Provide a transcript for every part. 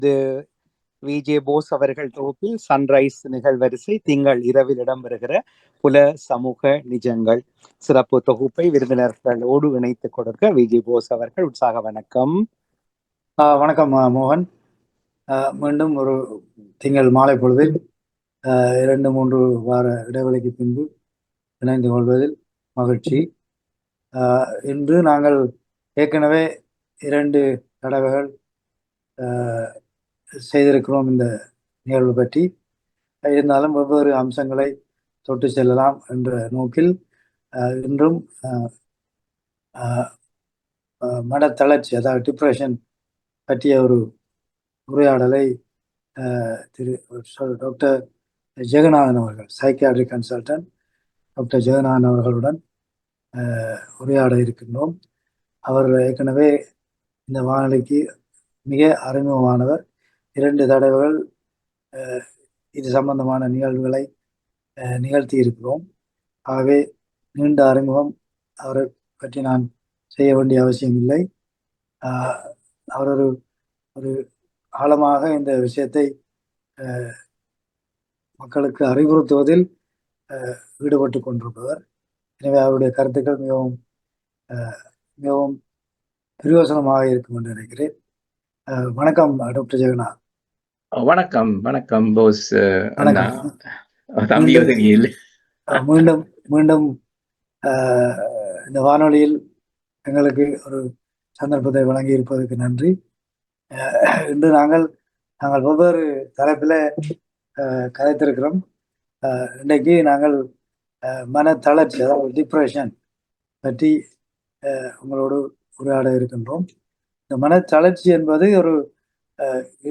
இது விஜே போஸ் அவர்கள் தொகுப்பில் சன்ரைஸ் நிகழ்வரிசை திங்கள் இரவில் இடம்பெறுகிற புல சமூக நிஜங்கள் சிறப்பு தொகுப்பை விருந்தினர்களோடு இணைத்துக் கொடுக்க விஜே போஸ் அவர்கள் உற்சாக வணக்கம். வணக்கம் மோகன். மீண்டும் ஒரு திங்கள் மாலை பொழுதில் 2-3 வார இடைவெளிக்கு பின்பு இணைந்து கொள்வதில் மகிழ்ச்சி. இன்று நாங்கள் ஏற்கனவே 2 தடவைகள் செய்திருக்கிறோம் இந்த நிகழ்வு பற்றி. இருந்தாலும் வெவ்வேறு அம்சங்களை தொட்டு செல்லலாம் என்ற நோக்கில் இன்றும் மனத்தளர்ச்சி, அதாவது டிப்ரெஷன் பற்றிய ஒரு உரையாடலை டாக்டர் ஜெகநாதன் அவர்கள், சைக்கியாட்ரிக் கன்சல்டன்ட் டாக்டர் ஜெகநாதன் அவர்களுடன் உரையாட இருக்கின்றோம். அவர் ஏற்கனவே இந்த வானொலிக்கு மிக அறிமுகமானவர். 2 தடவைகள் இது சம்பந்தமான நிகழ்வுகளை நிகழ்த்தி இருக்கிறோம். ஆகவே நீண்ட அறிமுகம் அவரை பற்றி நான் செய்ய வேண்டிய அவசியம் இல்லை. அவர் ஒரு ஆழமாக இந்த விஷயத்தை மக்களுக்கு அறிவுறுத்துவதில் ஈடுபட்டு கொண்டிருப்பவர். எனவே அவருடைய கருத்துக்கள் மிகவும் பிரயோசனமாக இருக்கும் என்று நினைக்கிறேன். வணக்கம் டாக்டர் ஜெகநாத். வணக்கம். வணக்கம் போஸ். மீண்டும் மீண்டும் இந்த வானொலியில் எங்களுக்கு ஒரு சந்தர்ப்பத்தை வழங்கி இருப்பதற்கு நன்றி. இன்று நாங்கள் வெவ்வேறு தலைப்பில் கதைத்திருக்கிறோம். இன்றைக்கு நாங்கள் மனத்தளர்ச்சி, அதாவது டிப்ரெஷன் பற்றி உங்களோடு உரையாட இருக்கின்றோம். இந்த மனத்தளர்ச்சி என்பது ஒரு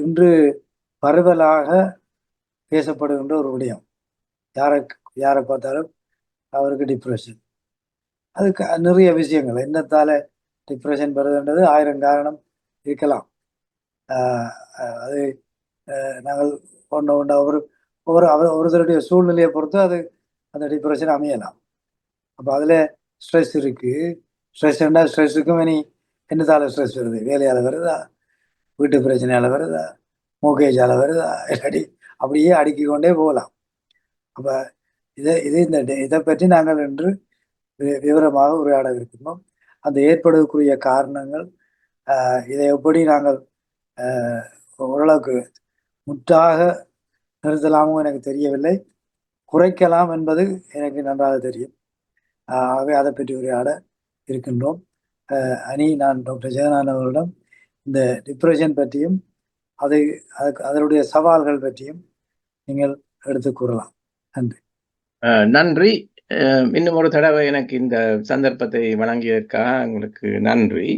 இன்று பரவலாக பேசப்படுகின்ற ஒரு விடயம். யாரை பார்த்தாலும் அவருக்கு டிப்ரெஷன். அதுக்கு நிறைய விஷயங்கள், என்னத்தால டிப்ரெஷன் வருதுன்றது 1000 காரணம் இருக்கலாம். அது நாங்கள் ஒருத்தருடைய சூழ்நிலையை பொறுத்து அது அந்த டிப்ரெஷன் அமையலாம். அப்போ அதில் ஸ்ட்ரெஸ் இருக்குது. ஸ்ட்ரெஸ்ஸுக்கும் இனி என்னத்தால ஸ்ட்ரெஸ் வருது? வேலையால் வருதா, வீட்டு பிரச்சனையால் வருதா, மோகேஜால் வருதா, இல்லாட்டி அப்படியே அடுக்கிக்கொண்டே போகலாம். அப்போ இதை பற்றி நாங்கள் இன்று விவரமாக உரையாட இருக்கின்றோம். அந்த ஏற்படுவதற்குரிய காரணங்கள், இதை எப்படி நாங்கள் ஓரளவுக்கு முற்றாக நிறுத்தலாமோ எனக்கு தெரியவில்லை, குறைக்கலாம் என்பது எனக்கு நன்றாக தெரியும். ஆகவே அதை பற்றி உரையாட இருக்கின்றோம். நான் டாக்டர் ஜெகநாதன் அவர்களிடம் இந்த டிப்ரெஷன் பற்றியும் அதனுடைய சவால்கள் பற்றியும் நீங்கள் எடுத்து கூறலாம். நன்றி. நன்றி. இன்னும் ஒரு தடவை எனக்கு இந்த சந்தர்ப்பத்தை வழங்கியதற்காக உங்களுக்கு நன்றி.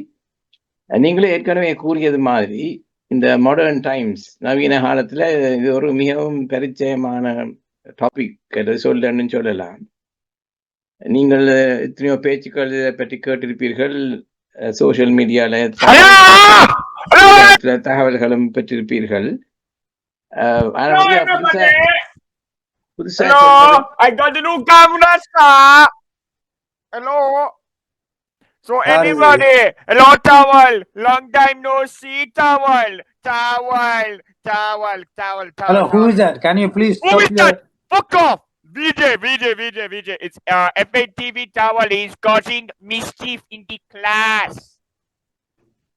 நீங்களே ஏற்கனவே கூறியது மாதிரி இந்த மாடர்ன் டைம்ஸ், நவீன காலத்துல இது ஒரு மிகவும் பரிச்சயமான டாபிக் என்று சொல்லலாம். நீங்கள் எத்தனையோ பேச்சுக்கள் இதை பற்றி கேட்டிருப்பீர்கள். சோசியல் மீடியால தகவல்களும் பெற்றிருப்பீர்கள். Hello, I got the new camera, sir. Hello. So anybody, hello towel, long time no see towel. Hello, who is that? Can you please stop? Who is that? Fuck off. VJ. It's FATV towel is causing mischief in the class.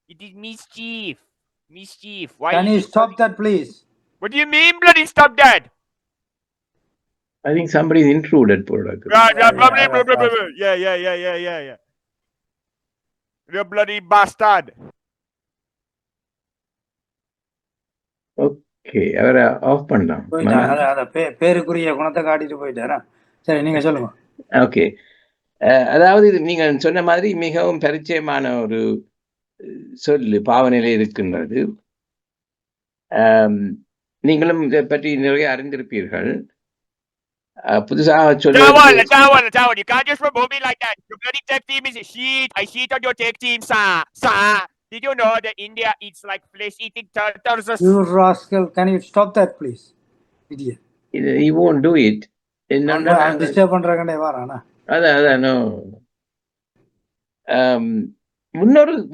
It is mischief. Why? Can you stop that, please? What do you mean, bloody stop that? I think somebody is intruded. Yeah. You bloody bastard. Okay, அவரை of பண்ணலாம். பேருக்குரிய குணத்தை காட்டிட்டு போயிட்டாரா? சரி, நீங்க சொல்லுங்க. Okay, அதாவது இது நீங்கள் சொன்ன மாதிரி மிகவும் பரிச்சயமான ஒரு சொல்லு, பாவனையில இருக்கின்றது. நீங்களும் இதை பற்றி நிறைய அறிந்திருப்பீர்கள். புதுசாக Towel. You can't just remove me like that. Your bloody tech team is a shit. I shit on your tech team, sir. Did you know that India eats like flesh-eating turtles? You rascal! Can you stop that, please, idiot? He won't do it. I'm disturb பண்றாங்கனே Varana? அதான் no.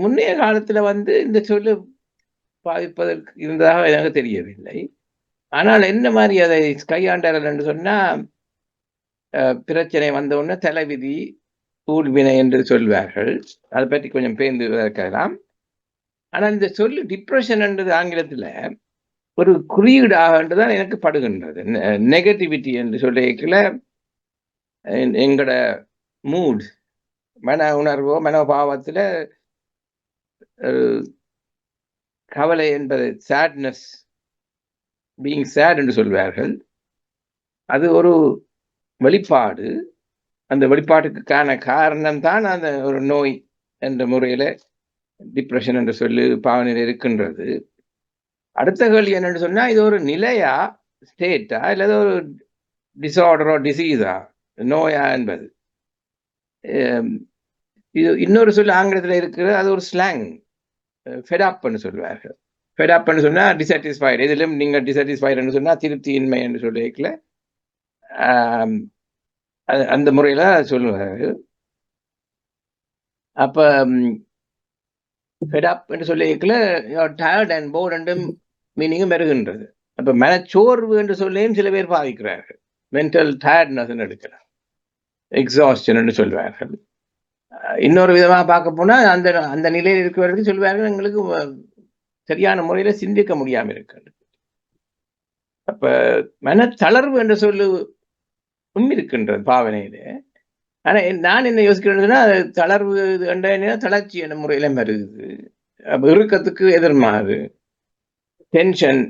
முன்னைய காலத்துல இந்த சொல்லு பாதிப்பதற்கு இருந்ததாக எனக்கு தெரியவில்லை. ஆனால் என்ன மாதிரி அதை கையாண்டார்கள் என்று சொன்னா பிரச்சனை வந்தவுடனே தலைவிதி ஊழ்வினை என்று சொல்வார்கள். அதை பற்றி கொஞ்சம் பேர்ந்து விளக்கலாம். ஆனால் இந்த சொல்லு டிப்ரெஷன் என்றது ஆங்கிலத்தில் ஒரு குறியீடாக என்றுதான் எனக்கு படுகின்றது. நெகட்டிவிட்டி என்று சொல்லிக்கல எங்களோட மூட் மன உணர்வோ மனோபாவத்தில் கவலை என்பது சேட்னஸ் பீயிங் சேட் என்று சொல்வார்கள். அது ஒரு வெளிப்பாடு. அந்த வெளிப்பாட்டுக்கான காரணம் தான் அந்த ஒரு நோய் என்ற முறையில் டிப்ரெஷன் என்று சொல்லி பாவனையில் இருக்கின்றது. அடுத்த கேள்வி என்னன்னு சொன்னா இது ஒரு நிலையா ஸ்டேட்டா இல்லது ஒரு டிசார்டரோ டிசீஸா நோயா என்பது. இது இன்னொரு சொல்லி ஆங்கிலத்தில் இருக்கிற அது ஒரு ஸ்லாங் ஃபெடாப்னு சொல்வார்கள். ஃபெடாப்னு சொன்னா டிசாட்டிஸ்ஃபைடு. இதிலும் நீங்க டிசாட்டிஸ்ஃபைடுன்னு சொன்னா திருப்தியின்மை என்று சொல்லிக்கல அந்த முறையில சொல்லுவார்கள். அப்ப ஃபெடாப் என்று சொல்லிக்கல டயர்ட் அண்ட் போர்ட் என்றும் மீனிங்கும் வருகின்றது. அப்ப மனச்சோர்வு என்று சொல்லியும் சில பேர் பாதிக்கிறார்கள். மென்டல் டயர்ட்னஸ் எடுக்கிறார், எக்ஸாஸ்டன் என்று சொல்வார்கள். இன்னொரு விதமாக பார்க்க போனா அந்த அந்த நிலையில் இருக்கிறவர்கள் சொல்வார்கள் எங்களுக்கு சரியான முறையில சிந்திக்க முடியாம இருக்கிறது. அப்ப மனத்தளர்வு என்று சொல்லு இருக்கின்றது பாவனையில. ஆனா நான் என்ன யோசிக்கிறேன்னா தளர்வு தளர்ச்சி என்ற முறையில வருது. இறுக்கத்துக்கு எதிர்மாறு டென்ஷன்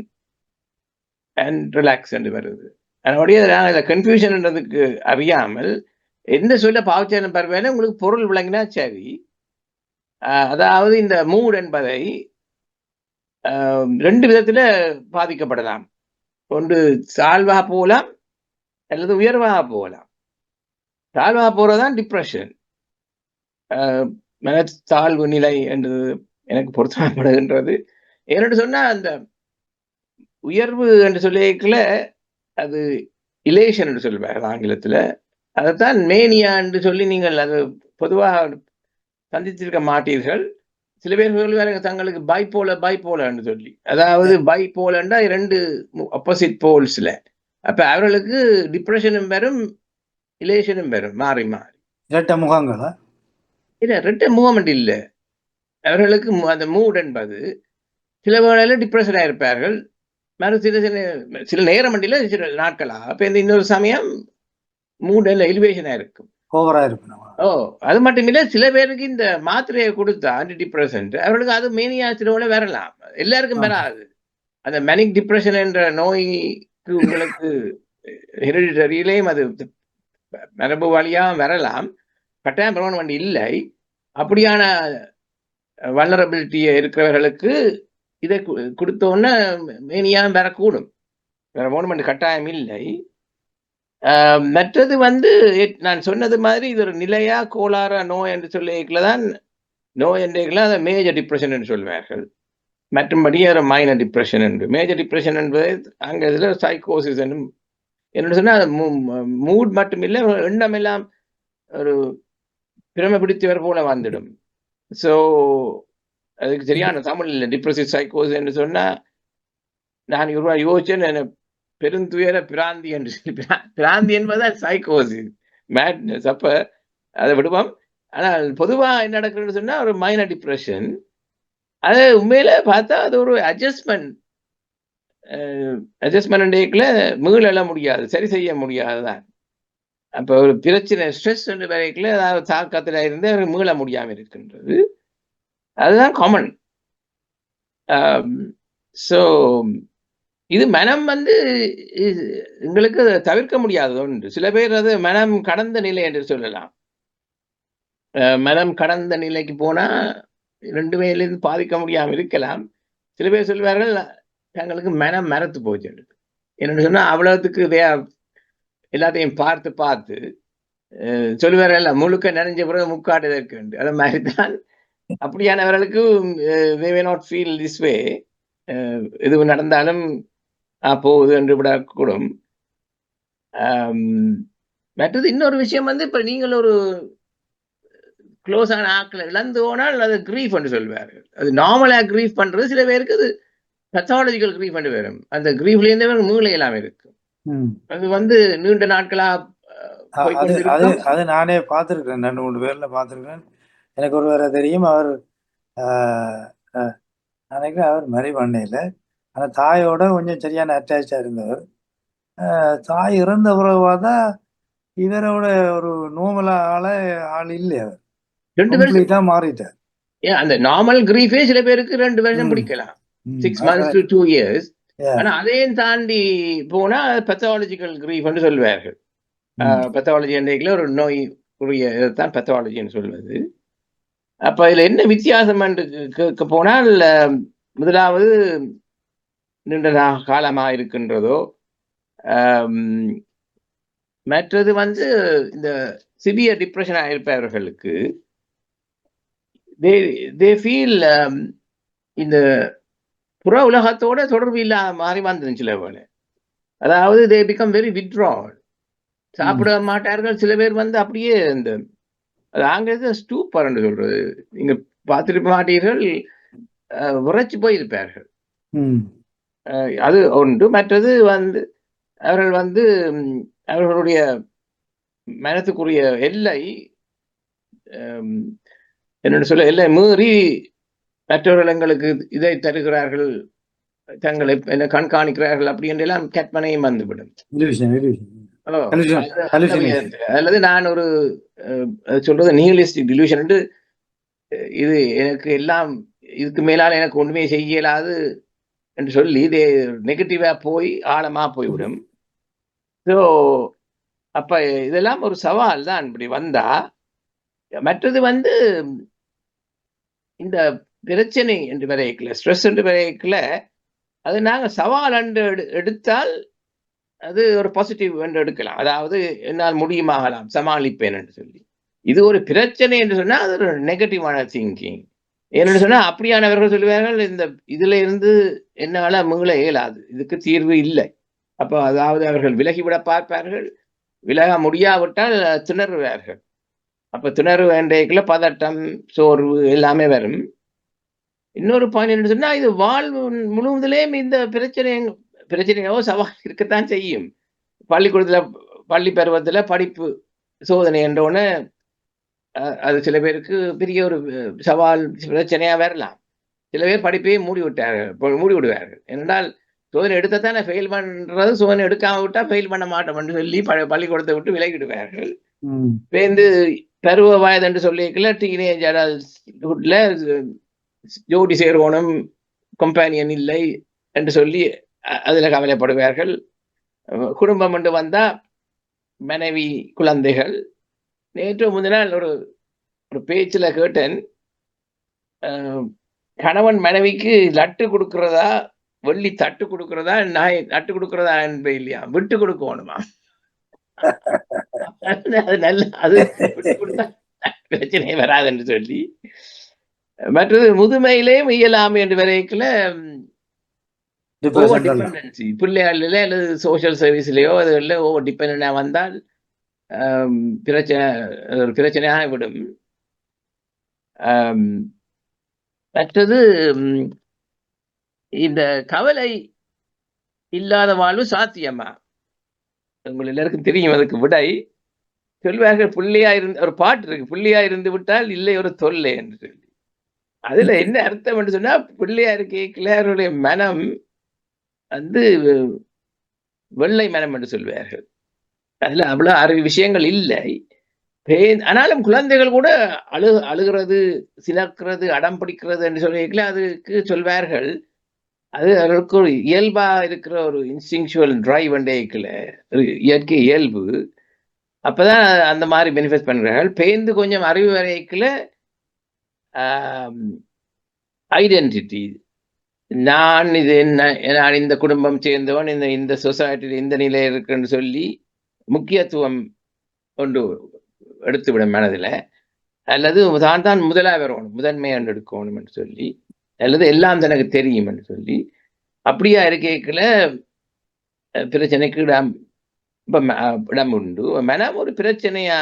அண்ட் ரிலாக்ஸ் என்று வருது. அதனுடைய கன்ஃபியூஷன்ன்றதுக்கு அறியாமல் எந்த சொல்ல பாவச்சாரம் பரவாயில்ல உங்களுக்கு பொருள் விளங்கினா சரி. அதாவது இந்த மூட் என்பதை ரெண்டு விதத்துல பாதிக்கப்படலாம். ஒன்று தாழ்வாக போகலாம் அல்லது உயர்வாக போகலாம். தாழ்வாக போறதுதான் டிப்ரெஷன். மனத்தாழ்வு நிலை என்று எனக்கு பொருத்தப்படுகின்றது. என்னென்னு சொன்னா அந்த உயர்வு என்று சொல்லிக்கல அது இலேஷன் என்று சொல்வார்கள் ஆங்கிலத்துல. அதைத்தான் மேனியா என்று சொல்லி நீங்கள் அது பொதுவாக சந்தித்திருக்க மாட்டீர்கள். சில பேர் சொல்லுவாங்க தங்களுக்கு பைப்போல என்று சொல்லி. அதாவது பைப்போலண்டா இரண்டு ஆப்போசிட் போல்ஸ்ல. அப்ப அவர்களுக்கு டிப்ரெஷனும் வரும் இலேஷனும் வரும் மாறி மாறி. இரட்ட முகங்களா? இல்ல ரெட்ட மூவ்மெண்ட் இல்லை. அவர்களுக்கு அந்த மூட் என்பது சில வேளையில டிப்ரெஷனாக இருப்பார்கள். சில நேரம் சில நாட்களா. அப்ப இந்த இன்னொரு சமயம் மூட் எலிவேஷனா இருக்கும், ஓவரா இருக்கும். அது மட்டும் இல்ல சில பேருக்கு இந்த மாத்திரையை கொடுத்தா ஆன்டி டிப்ரெசன்ட் அவர்களுக்கு அது மேனியா சில வரலாம். எல்லாருக்கும் வராது. அந்த மேனிக் டிப்ரெஷன் என்ற நோய்க்கு உங்களுக்கு ஹெரிடிட்டரியிலேயும் அது மரபு வழியா வரலாம். கட்டாயம் பிரமாணம் இல்லை. அப்படியான வல்னரபிலிட்டியை இருக்கிறவர்களுக்கு இதை கொடுத்தோன்னே மேனியா வரக்கூடும். வேற மோனுமெண்ட் கட்டாயம் இல்லை. மற்றது நான் சொன்னது மாதிரி இது ஒரு நிலையா கோளாற நோய் என்று சொல்லிதான் நோய் என்றைக்கெல்லாம் அதை மேஜர் டிப்ரெஷன் என்று சொல்வார்கள். மற்றும்படி ஒரு மைனர் டிப்ரெஷன் என்று. மேஜர் டிப்ரெஷன் என்பது அங்கே இதில் சைக்கோசிஸ் என்று என்ன சொன்னால் மூட் மட்டும் இல்லை, எண்ணம் எல்லாம் ஒரு பிரமை பிடித்தவர் போல வந்துடும். ஸோ அதுக்கு சரியான தமிழ் இல்லை டிப்ரெசிவ் சைக்கோசிஸ் என்று சொன்னால் நான் யோசிச்சேன் பெருந்துயர பிராந்தி என்று சொல்லி. பிராந்தி என்பதுதான் சைக்கோசிஸ், மேட்னஸ். அப்ப அதை விடுவோம். ஆனால் பொதுவாக என்ன நடக்குதுன்னு சொன்னா ஒரு மைனர் டிப்ரெஷன். அது உண்மையில பார்த்தா அது ஒரு அட்ஜஸ்ட்மெண்ட் மீள முடியாது, சரி செய்ய முடியாதுதான். அப்ப ஒரு பிரச்சனை ஸ்ட்ரெஸ் வரைக்குள்ள அதாவது தாக்கத்துல இருந்து அவர் மீள முடியாம இருக்கின்றது. அதுதான் காமன். ஸோ இது மனம் எங்களுக்கு தவிர்க்க முடியாதது ஒன்று. சில பேர் அது மனம் கடந்த நிலை என்று சொல்லலாம். மனம் கடந்த நிலைக்கு போனா ரெண்டு பேர்லேருந்து பாதிக்க முடியாமல் இருக்கலாம். சில பேர் சொல்வார்கள் தங்களுக்கு மனம் மறத்து போச்சு என்னன்னு சொன்னா அவ்வளவுக்கு எல்லாத்தையும் பார்த்து பார்த்து சொல்லுவார்கள் முழுக்க நிறைஞ்ச பிறகு முக்காட்டு இருக்கு. அது மாதிரிதான் அப்படியானவர்களுக்கு they may not feel this way. எது நடந்தாலும் போகுது என்று விடக்கூடும். மற்றது இன்னொரு விஷயம் இப்ப நீங்கள் ஒரு க்ளோஸ் ஆன ஆக்களை இழந்து போனால் அது கிரீஃப் என்று சொல்வார்கள். அது நார்மலா கிரீஃப் பண்றது சில பேருக்கு அது பெத்தாலஜிக்கல் கிரீஃப் என்று வரும். அந்த கிரீஃப்லேருந்து மீள எல்லாம் இருக்கு. அது நீண்ட நாட்களா அது அது போய்கொண்டிருக்கும். அது நானே பார்த்துருக்கேன், 2-3 பேர்ல பார்த்துருக்கேன். எனக்கு ஒருவரை தெரியும், அவர் நினைக்கிறேன் அவர் மரி பண்ணையில் அந்த தாயோட கொஞ்சம் சரியான அட்டாச்சா இருந்தவர். தாய் இறந்த பிறகு தான் இவரோட ஒரு நோமலா ஆள் இல்லை, அவர் 2 வருஷம் கம்ப்ளீட்டா மாறிட்டார். அந்த நார்மல் கிரீஃபே சில பேருக்கு 2 வருஷம் பிடிக்கலாம், 6 months to 2 years. ஆனா அதையும் தாண்டி போனா பெத்தாலஜிக்கல் கிரீஃப் என்று சொல்வார்கள். பெத்தாலஜி என்ற ஒரு நோய் உரிய தான் பெத்தாலஜின்னு சொல்வது. அப்ப இதுல என்ன வித்தியாசம் என்று கேட்க போனால், முதலாவது நீண்ட காலமா இருக்கின்றதோ, மற்றது இந்த சிவியர் டிப்ரெஷனா இருப்பவர்களுக்கு they feel இந்த புற உலகத்தோட தொடர்பு இல்லாத மாதிரி வந்துடும் சில வேளை. அதாவது they become very withdrawn. சாப்பிட மாட்டார்கள் சில பேர், அப்படியே இந்த ஆங்கிலத்தில் ஸ்டூப்பர் என்று சொல்றது, நீங்க பார்த்துட்டு மாட்டீர்கள், உரைச்சு போயிருப்பார்கள். அது ஒன்று. மற்றது அவர்கள் அவர்களுடைய மனத்துக்குரிய எல்லை என்னென்னு சொல்ல, எல்லை மீறி மற்றவர்கள் எங்களுக்கு இதை தருகிறார்கள், தங்களை என்ன கண்காணிக்கிறார்கள் அப்படி என்றெல்லாம் கற்பனையும் வந்துவிடும். அல்லது நான் ஒரு சொல்றது நிஹிலிஸ்டிக் டிலூஷன், இது எனக்கு எல்லாம் இதுக்கு மேலால எனக்கு ஒண்ணுமே செய்யலாது என்று சொல்லி இது நெகட்டிவா போய் ஆழமா போய்விடும். ஸோ அப்ப இதெல்லாம் ஒரு சவால் தான் இப்படி வந்தா. மற்றது இந்த பிரச்சனை என்று வரைக்கல, ஸ்ட்ரெஸ் என்று வரைக்கல, அது நாங்க சவால் என்று எடுத்தால் அது ஒரு பாசிட்டிவ் என்று எடுக்கலாம். அதாவது என்னால் முடியுமாகலாம், சமாளிப்பேன் என்று சொல்லி. இது ஒரு பிரச்சனை என்று சொன்னா அது ஒரு நெகட்டிவான திங்கிங். ஏன்னு சொன்னா அப்படியானவர்கள் சொல்லுவார்கள், இந்த இதுல இருந்து என்னால மீள இயலாது, இதுக்கு தீர்வு இல்லை. அப்போ அதாவது அவர்கள் விலகிவிட பார்ப்பார்கள், விலக முடியாவிட்டால் திணறுவார்கள். அப்ப திணறு வேண்டிய பதட்டம், சோர்வு எல்லாமே வரும். இன்னொரு பாயிண்ட் என்ன சொன்னா, இது வாழ்வு முழுவதிலேயும் இந்த பிரச்சனையோ சவால் இருக்கத்தான் செய்யும். பள்ளிக்கூடத்துல பள்ளி பருவத்துல படிப்பு சோதனை என்றோன்னு அது சில பேருக்கு பெரிய ஒரு சவால் பிரச்சனையா வரலாம். சில பேர் படிப்பையே மூடி விடுவார்கள். ஏனென்றால் சோதனை எடுத்தானே ஃபெயில் பண்றது, சோதனை எடுக்காம விட்டா ஃபெயில் பண்ண மாட்டோம்னு சொல்லி பள்ளிக்கூடத்தை விட்டு விலகிடுவார்கள். பேருந்து பருவ வயது என்று சொல்லிக்கல, டீனேஜ் அடல்ட்ஹுட்ல ஜோடி சேருவனும் கம்பேனியன் இல்லை என்று சொல்லி அதுல கவலைப்படுவார்கள். குடும்பம் என்று வந்தா மனைவி, குழந்தைகள். நேற்று முந்தினால் ஒரு பேச்சுல கேட்டேன், கணவன் மனைவிக்கு லட்டு கொடுக்கிறதா, வெள்ளி தட்டு கொடுக்கிறதா, நாய் நட்டு கொடுக்கிறதா என்பது இல்லையா, விட்டு கொடுக்கணுமா. அது நல்ல, அது விட்டு கொடுத்தா பிரச்சனை வராது என்று சொல்லி. மற்றது முதுமையிலேயும் இயலாமை என்று வரைக்கல ஓவர் டிபெண்டன்சி பிள்ளைகளில அல்லது சோசியல் சர்வீஸ்லயோ அதுல ஓவர் டிபெண்டா வந்தால் பிரச்சனையாக விடும். மற்றது இந்த கவலை இல்லாத வாழ்வு சாத்தியமா? உங்கள் எல்லாருக்கும் தெரியும் அதுக்கு விடை. சொல்வார்கள், புள்ளியா இருந்து, ஒரு பாட்டு இருக்கு, புள்ளியா இருந்து விட்டால் இல்லை ஒரு தொல்லை என்று சொல்லி. அதுல என்ன அர்த்தம் என்று சொன்னா, பிள்ளையா இருக்கேன் அவருடைய மனம் வெள்ளை மனம் என்று சொல்வார்கள். அதுல அவ்வளவு அறிவு விஷயங்கள் இல்லை. ஆனாலும் குழந்தைகள் கூட அழுகிறது, சினக்கிறது, அடம் பிடிக்கிறது என்று சொல்லியிருக்கல, அதுக்கு சொல்வார்கள் அது அவர்களுக்கு ஒரு இயல்பா இருக்கிற ஒரு இன்ஸ்டிங்சுவல் டிரைவ் இருக்கல, இயற்கை இயல்பு. அப்பதான் அந்த மாதிரி பெனிஃபிட் பண்றார்கள். பேந்து கொஞ்சம் அறிவு வரைக்கல ஐடென்டிட்டி, நான் இது என்ன, நான் இந்த குடும்பம் சேர்ந்தவன், இந்த சொசைட்டியில் இந்த நிலை இருக்குன்னு சொல்லி முக்கியத்துவம் கொண்டு எடுத்துவிடும் மனதில். அல்லது தான் முதலாக வரணும், முதன்மையாக எடுக்கணும் என்று சொல்லி, அல்லது எல்லாம் தனக்கு தெரியும் என்று சொல்லி. அப்படியா இருக்கல பிரச்சனைக்கு இடம் உண்டு. மனம் ஒரு பிரச்சனையா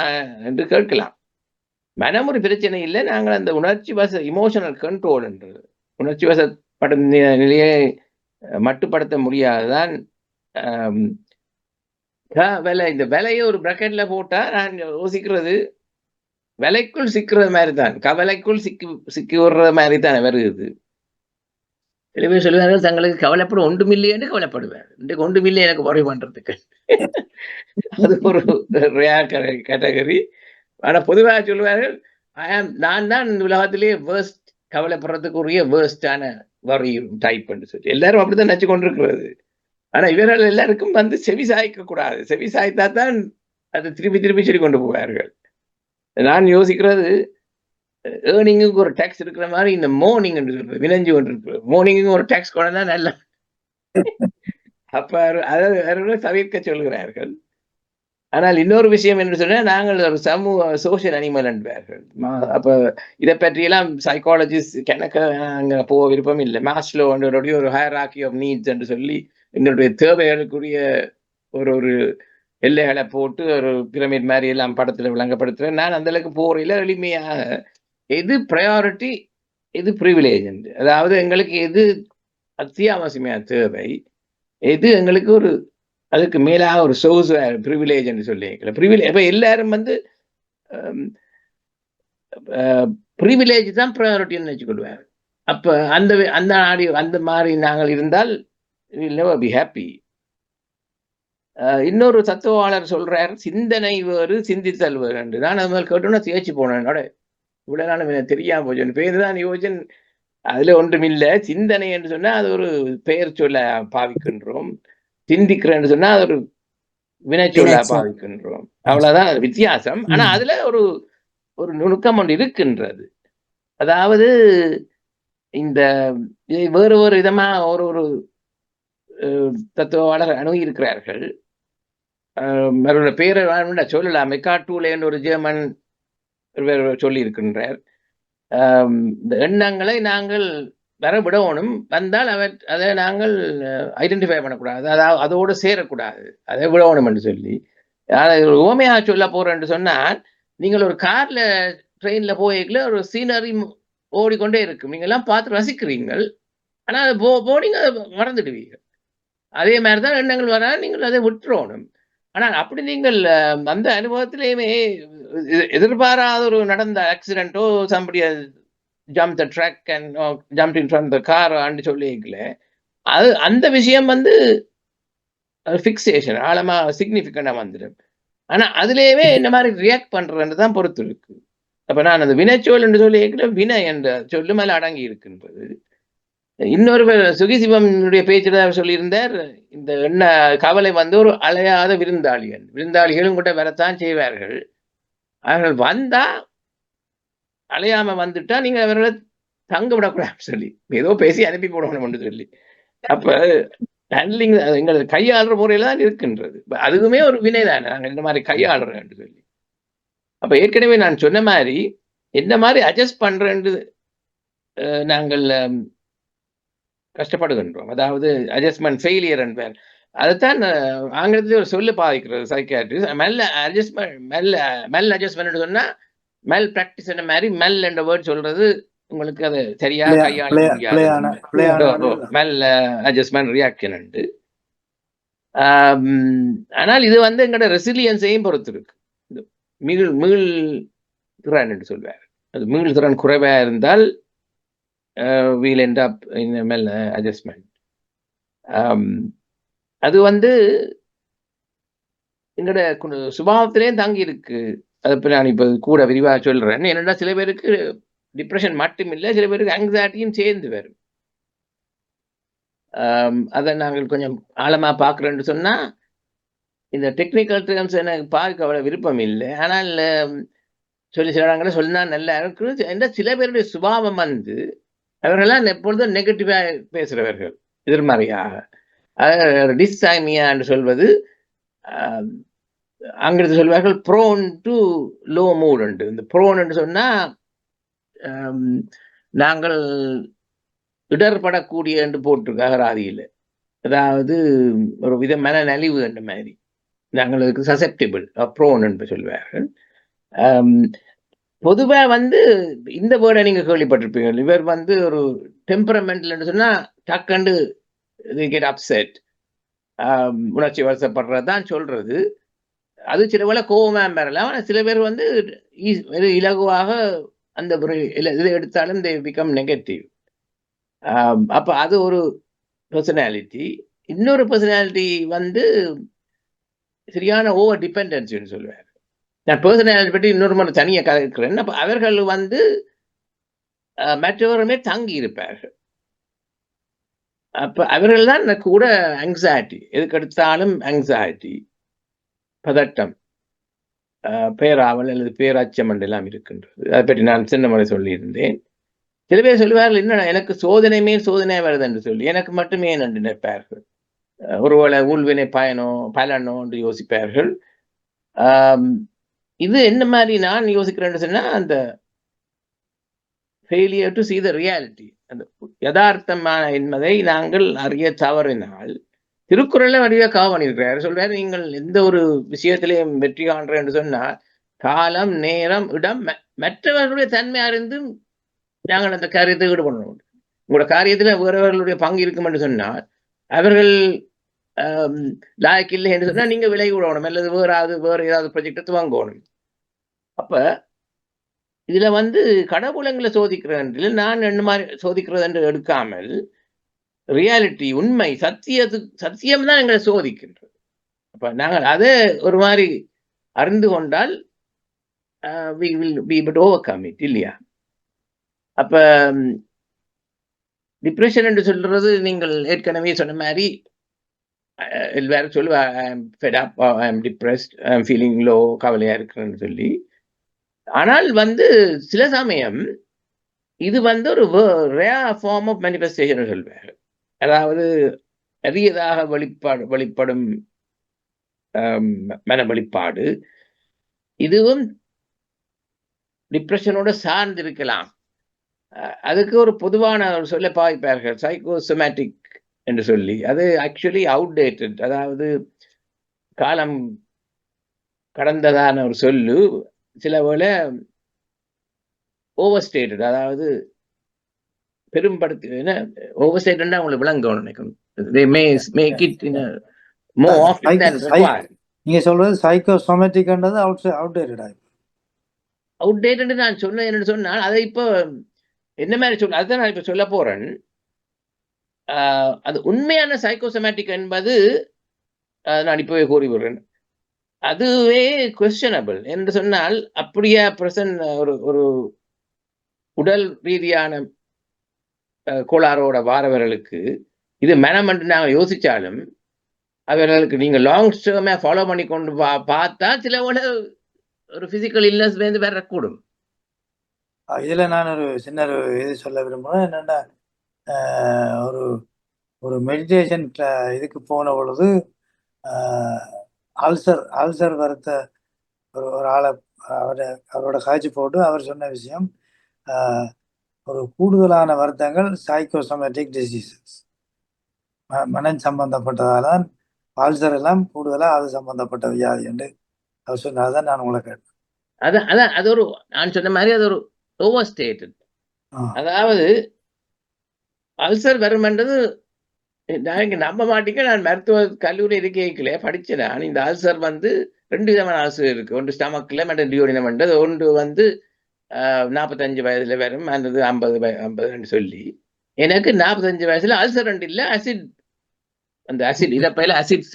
என்று கேட்கலாம். மனம் ஒரு பிரச்சனை இல்லை. நாங்கள் அந்த உணர்ச்சி வச இமோஷனல் கண்ட்ரோல் என்றது உணர்ச்சி வசப்படும் நிலையை மட்டுப்படுத்த முடியாதுதான். விலை இந்த விலையை ஒரு பிரக்கெட்ல போட்டா நான் யோசிக்கிறது விலைக்குள் சிக்கிறது மாதிரி தான், கவலைக்குள் சிக்கி விடுற மாதிரி தான் வருது. சில பேர் சொல்லுவார்கள் தங்களுக்கு கவலைப்படும் ஒன்றுமில்லையேன்னு கவலைப்படுவேன். இன்றைக்கு ஒன்றுமில்லை எனக்கு worry பண்றதுக்கு. அது ஒரு ரேர் கேட்டகரி. ஆனா பொதுவாக சொல்லுவார்கள் நான் தான் இந்த உலகத்திலேயே வேர்ஸ்ட் கவலைப்படுறதுக்குரிய வேர்ஸ்டான worry டைப் சொல்லி எல்லாரும் அப்படித்தான் நினைச்சு கொண்டிருக்கிறது. ஆனா இவர்கள் எல்லாருக்கும் வந்து செவி சாய்க்க கூடாது. செவி சாய்த்தா தான் அது திருப்பி திருப்பி சொல்லி கொண்டு போவார்கள். நான் யோசிக்கிறது ஏர்னிங்குக்கு ஒரு டேக்ஸ் இருக்கிற மாதிரி இந்த மோர்னிங் விளைஞ்சு கொண்டு இருக்கு. மோர்னிங்கு ஒரு டேக்ஸ் கொண்டா நல்ல அப்ப அதை தவிர்க்க சொல்கிறார்கள். ஆனால் இன்னொரு விஷயம் என்று சொன்னா நாங்கள் ஒரு சமூக சோசியல் அனிமல் என்பார்கள். அப்ப இதை பற்றியெல்லாம் சைக்காலஜிஸ்ட் எனக்கு அங்க போக விருப்பம் இல்லை. மாஸ்லோ ஒரு ஹையரார்கி ஆஃப் நீட்ஸ் என்று சொல்லி எங்களுடைய தேவைகளுக்குரிய ஒரு எல்லைகளை போட்டு ஒரு பிரமிட் மாதிரி எல்லாம் படத்துல விளங்கப்படுத்துறேன். நான் அந்த அளவுக்கு போறையில எளிமையாக எது ப்ரையாரிட்டி எது ப்ரிவிலேஜ் என்று, அதாவது எங்களுக்கு எது அத்தியாவசியமான தேவை, எது எங்களுக்கு ஒரு அதுக்கு மேலாக ஒரு சோர்ஸ் ப்ரிவிலேஜ் என்று சொல்லி ப்ரிவிலேஜ். இப்ப எல்லாரும் வந்து ப்ரிவிலேஜ் தான் ப்ரையாரிட்டின்னு வச்சுக்கொள்வார். அப்ப அந்த அந்த அந்த மாதிரி நாங்கள் இருந்தால் we'll never be happy. இன்னொரு தத்துவாளர் சொல்றார் சிந்தனை வேறு சிந்தித்தல் வேறு என்று. நான் அது மாதிரி கேட்டோன்னா தேய்ச்சி போனேன். இவ்வளவு நாளும் எனக்கு தெரியாம போச்சு. பேர் தான் யோஜன், அதுல ஒன்றும் இல்லை. சிந்தனை என்று சொன்னா அது ஒரு பெயர் சொல்ல பாவிக்கின்றோம், சிந்திக்கிறேன்னு சொன்னா அது ஒரு வினைச்சொல்ல பாவிக்கின்றோம். அவ்வளவுதான் வித்தியாசம். ஆனா அதுல ஒரு நுணுக்கம் ஒன்று இருக்கின்றது. அதாவது இந்த வேறு ஒரு விதமா ஒரு தத்துவாளர் அணுகி இருக்கிறார்கள். அவரோட பேரை சொல்லலாம். மெக்காட்டூலே ஒரு ஜெர்மன் சொல்லி இருக்கின்றார். இந்த எண்ணங்களை நாங்கள் வர விடணும், வந்தால் அதை நாங்கள் ஐடென்டிஃபை பண்ணக்கூடாது, அதாவது அதோடு சேரக்கூடாது, அதை விடணும் என்று சொல்லி ஓமையா சொல்ல போறேன்னு சொன்னால், நீங்கள் ஒரு கார்ல ட்ரெயின்ல போய்க்கல ஒரு சீனரி ஓடிக்கொண்டே இருக்கும், நீங்க எல்லாம் பார்த்து ரசிக்கிறீங்கள், ஆனா அது போனீங்க அதை மறந்துடுவீங்க. அதே மாதிரிதான் எண்ணங்கள் வர நீங்கள் அதை விட்டுறணும். ஆனால் அப்படி நீங்கள் அந்த அனுபவத்திலேயுமே எதிர்பாராத ஒரு நடந்த ஆக்சிடென்ட்டோ somebody jumped the truck and jumped in front of the car and சொல்லிக்கல, அது அந்த விஷயம் வந்து ஃபிக்சேஷன் ஆழமா சிக்னிஃபிகண்டா வந்துடும். ஆனா அதுலேயுமே இந்த மாதிரி ரியாக்ட் பண்றதுன்னு தான் பொறுத்து இருக்கு. அப்ப நான் அந்த வினைச்சொல் என்று சொல்லி வினை என்ற சொல்லு மேல அடங்கி இருக்கின்றது. இன்னொருவர் சுகிசிவனுடைய பேச்சுல சொல்லியிருந்தார், இந்த எண்ண கவலை வந்து ஒரு அலையாத விருந்தாளிகள், விருந்தாளிகளும் கூட வரத்தான் செய்வார்கள், அவர்கள் வந்தா அலையாம வந்துட்டா நீங்க அவர்களை தங்க விடக்கூடாதுன்னு சொல்லி ஏதோ பேசி அனுப்பி போடணும்னு சொல்லி, அப்ப ஹேண்ட்லிங் எங்களை கையாளுற முறையில தான் இருக்கின்றது. அதுவுமே ஒரு வினை தானே, நாங்கள் இந்த மாதிரி கையாளுறேன்னு சொல்லி. அப்ப ஏற்கனவே நான் சொன்ன மாதிரி என்ன மாதிரி அட்ஜஸ்ட் பண்றேன்னு நாங்கள் கஷ்டப்படுகின்றோம். அதாவது அட்ஜஸ்ட்மெண்ட் ஃபெயிலியர் என்பார். அதுதான் ஆங்கிலத்திலே ஒரு சொல்லு பாதிக்கிறது சைக்கியாட்ரிஸ்ட். மெல் அட்ஜஸ்ட்மெண்ட் சொன்னா மெல் பிராக்டிஸ் என்ன மாதிரி மெல் என்ற வேர்ட் சொல்றது உங்களுக்கு அது சரியா கையாள முடியாது. மெல் அட்ஜஸ்ட்மெண்ட் ரியாக்ஷன் உண்டு. ஆனால் இது வந்து எங்களோட ரெசிலியன்ஸையும் பொறுத்து இருக்கு. மீள் திறன் என்று சொல்வார். அது மீள் திறன் குறைவா இருந்தால் we'll end up in a Mel adjustment. அது வந்து எங்களோட சுபாவத்திலேயும் தங்கி இருக்கு. அதை நான் இப்ப கூட விரிவாக சொல்றேன். என்னன்னா சில பேருக்கு டிப்ரெஷன் மட்டும் இல்லை, சில பேருக்கு ஆங்ஸைட்டியும் சேர்ந்து வரும். அதை நாங்கள் கொஞ்சம் ஆழமா பார்க்குறோன்னு சொன்னா, இந்த டெக்னிக்கல் டேர்ம்ஸ் எனக்கு பார்க்க அவ்வளோ விருப்பம் இல்லை. ஆனால் சில இடங்களை சொன்னா நல்லா இருக்கு. என்ற சில பேருடைய சுபாவம் வந்து அவர்களெல்லாம் எப்பொழுதும் நெகட்டிவா பேசுறவர்கள், எதிர்மறையாக. டிஸ்டைமியா என்று சொல்வது ஆங்கிலத்தில் சொல்வார்கள் ப்ரோன் டு லோ மூட் உண்டு. இந்த ப்ரோன் என்று சொன்னா நாங்கள் இடர்படக்கூடிய என்று போட்டிருக்கு அகராதியில். அதாவது ஒரு வித மனநலிவு என்ற மாதிரி நாங்களுக்கு சசெப்டிபிள் ப்ரோன் என்று சொல்வார்கள். பொதுவா வந்து இந்த வேர்டை நீங்க கேள்விப்பட்டிருப்பீங்க. இவர் வந்து ஒரு டெம்பரமெண்டல்னு சொன்னா டக்குண்டு கெட் அப்செட். உணர்ச்சி வசப்படுறது தான் சொல்றது. அது சில வேளை கோவமா பெறலாம். ஆனா சில பேர் வந்து வெறு இலகுவாக அந்த ஒரு இதை எடுத்தாலும் தே பிகம் நெகட்டிவ். அப்ப அது ஒரு பெர்சனாலிட்டி. இன்னொரு பெர்சனாலிட்டி வந்து சரியான ஓவர் டிபெண்டன்சின்னு சொல்லுவேன். நான் பெர்சனாலிட்டி பற்றி இன்னொரு முறை தனியா கதைக்கிறேன். அப்ப அவர்கள் வந்து மற்றவருமே தங்கி இருப்பார்கள். அப்ப அவர்கள் தான் கூட ஆங்ஸைட்டி, எதுக்கு எடுத்தாலும் ஆங்ஸைட்டி, பதட்டம், பேராவல் அல்லது பேராச்சம் எல்லாம் இருக்கின்றது. அதை பற்றி நான் சின்ன முறை சொல்லியிருந்தேன். சில பேர் சொல்லுவார்கள், என்ன எனக்கு சோதனை மேல் சோதனை வருது என்று சொல்லி, எனக்கு மட்டுமே என்று நினைப்பார்கள். ஒருவேளை ஊழ்வினை பலனோ என்று யோசிப்பார்கள். இது என்ன மாதிரி நான் யோசிக்கிறேன்னு சொன்னா, அந்த failure to see the reality, அந்த யதார்த்தமான என்பதை நாங்கள் அறிய தவறினால், திருக்குறள்ல வடிவா பண்ணியிருக்கிறார். சொல்றாரு, நீங்கள் எந்த ஒரு விஷயத்திலையும் வெற்றி காண்றேன் என்று சொன்னால் காலம், நேரம், இடம், மற்றவர்களுடைய தன்மை அறிந்து நாங்கள் அந்த காரியத்தை ஈடுபடணும். உங்களோட காரியத்துல வேறவர்களுடைய பங்கு இருக்கும் என்று சொன்னால் அவர்கள் லாய்க்கு இல்லை என்று சொன்னா நீங்க விலகி விடணும், அல்லது வேற ஏதாவது ப்ராஜெக்டை துவங்கணும். அப்ப இதுல வந்து கடவுளங்களை சோதிக்கிறது நான் என்ன மாதிரி சோதிக்கிறது என்று எடுக்காமல் ரியாலிட்டி, உண்மை, சத்தியம் தான் எங்களை சோதிக்கின்றது. அப்ப நாங்கள் அதை ஒரு மாதிரி அறிந்து கொண்டால் we will be able to overcome it, இல்லையா? அப்ப டிப்ரெஷன் என்று சொல்றது நீங்கள் ஏற்கனவே சொன்ன மாதிரி வேற சொல்லுவா, I am fed up, I am depressed, I am feeling low, கவலையா இருக்கிறேன்னு சொல்லி. ஆனால் வந்து சில சமயம் இது வந்து ஒரு ரேர் ஃபார்ம் ஆஃப் மேனிஃபெஸ்டேஷன் சொல்வார். அதாவது அரியதாக வெளிப்படும் மன வெளிப்பாடு. இதுவும் டிப்ரெஷனோட சார்ந்து இருக்கலாம். அதுக்கு ஒரு பொதுவான ஒரு சொல்ல பாய்ப்பார்கள், சைக்கோசோமேட்டிக் என்று சொல்லி. அது ஆக்சுவலி அவுடேட்டட், அதாவது காலம் கடந்ததான ஒரு சொல்லு. சில வேளை ஓவர் ஸ்டேட்டட், அதாவது பெரும்படுத்தி ஓவர் ஸ்டேட்டட்னா உங்களுக்கு விளங்கணும் நினைக்கணும். they may make it in a more often than required. நீங்க சொல்றது சைக்கோசோமேட்டிக்ன்றது அவுடேட்டட் அவுடேட்டட் நான் சொன்னேன் என்னன்னு சொன்னால் அதை இப்போ என்ன மாதிரி சொல்ல, அதுதான் நான் இப்ப சொல்ல போறேன். அது உண்மையான சைக்கோசோமேட்டிக் என்பது நான் இப்பவே கூறி விடுறேன், அதுவே கொஸ்டினபிள் என்று சொன்னால், அப்படியே பிரசன்ட் ஒரு உடல் ரீதியான கோளாறோட வாரவர்களுக்கு இது மனம் என்று நாங்கள் யோசிச்சாலும் அவர்களுக்கு நீங்க லாங் டேர்மா ஃபாலோ பண்ணி கொண்டு பார்த்தா சில ஒரு பிசிக்கல் இல்னஸ் வந்து வரக்கூடும். இதுல நான் ஒரு சின்ன இது சொல்ல விரும்புகிறேன். என்னென்னா, ஒரு ஒரு மெடிடேஷன் இதுக்கு போன பொழுது அல்சர் வரத்த ஒரு ஆளை அவரோட காய்ச்சி போட்டு அவர் சொன்ன விஷயம், ஒரு கூடுதலான வருத்தங்கள் சைக்கோசோமேட்டிக் டிசீசஸ், மனம் சம்பந்தப்பட்டதால்தான் அல்சர் எல்லாம் கூடுதலாக அது சம்பந்தப்பட்ட வியாதி என்று அவர் சொன்னதான் நான் உங்களை கேட்டேன். அதான் அது ஒரு நான் சொன்ன மாதிரி அது ஒரு ஓவர் ஸ்டேட்டட். அதாவது அல்சர் வரும்ன்றது நான் நம்ப மாட்டேங்க. நான் மருத்துவ கல்லூரி இருக்கையிலே படிச்சேன். நான் இந்த அல்சர் வந்து 2 விதமான அல்சர் இருக்கு. ஒன்று ஸ்டமக்ல, மற்ற டியோடினம் என்றது. ஒன்று வந்து 45 வயதுல வரும், அந்த 50 சொல்லி. எனக்கு 45 வயசுல அல்சர் ரெண்டு இல்லை, அசிட், அந்த அசிட் இறப்பையில அசிட்,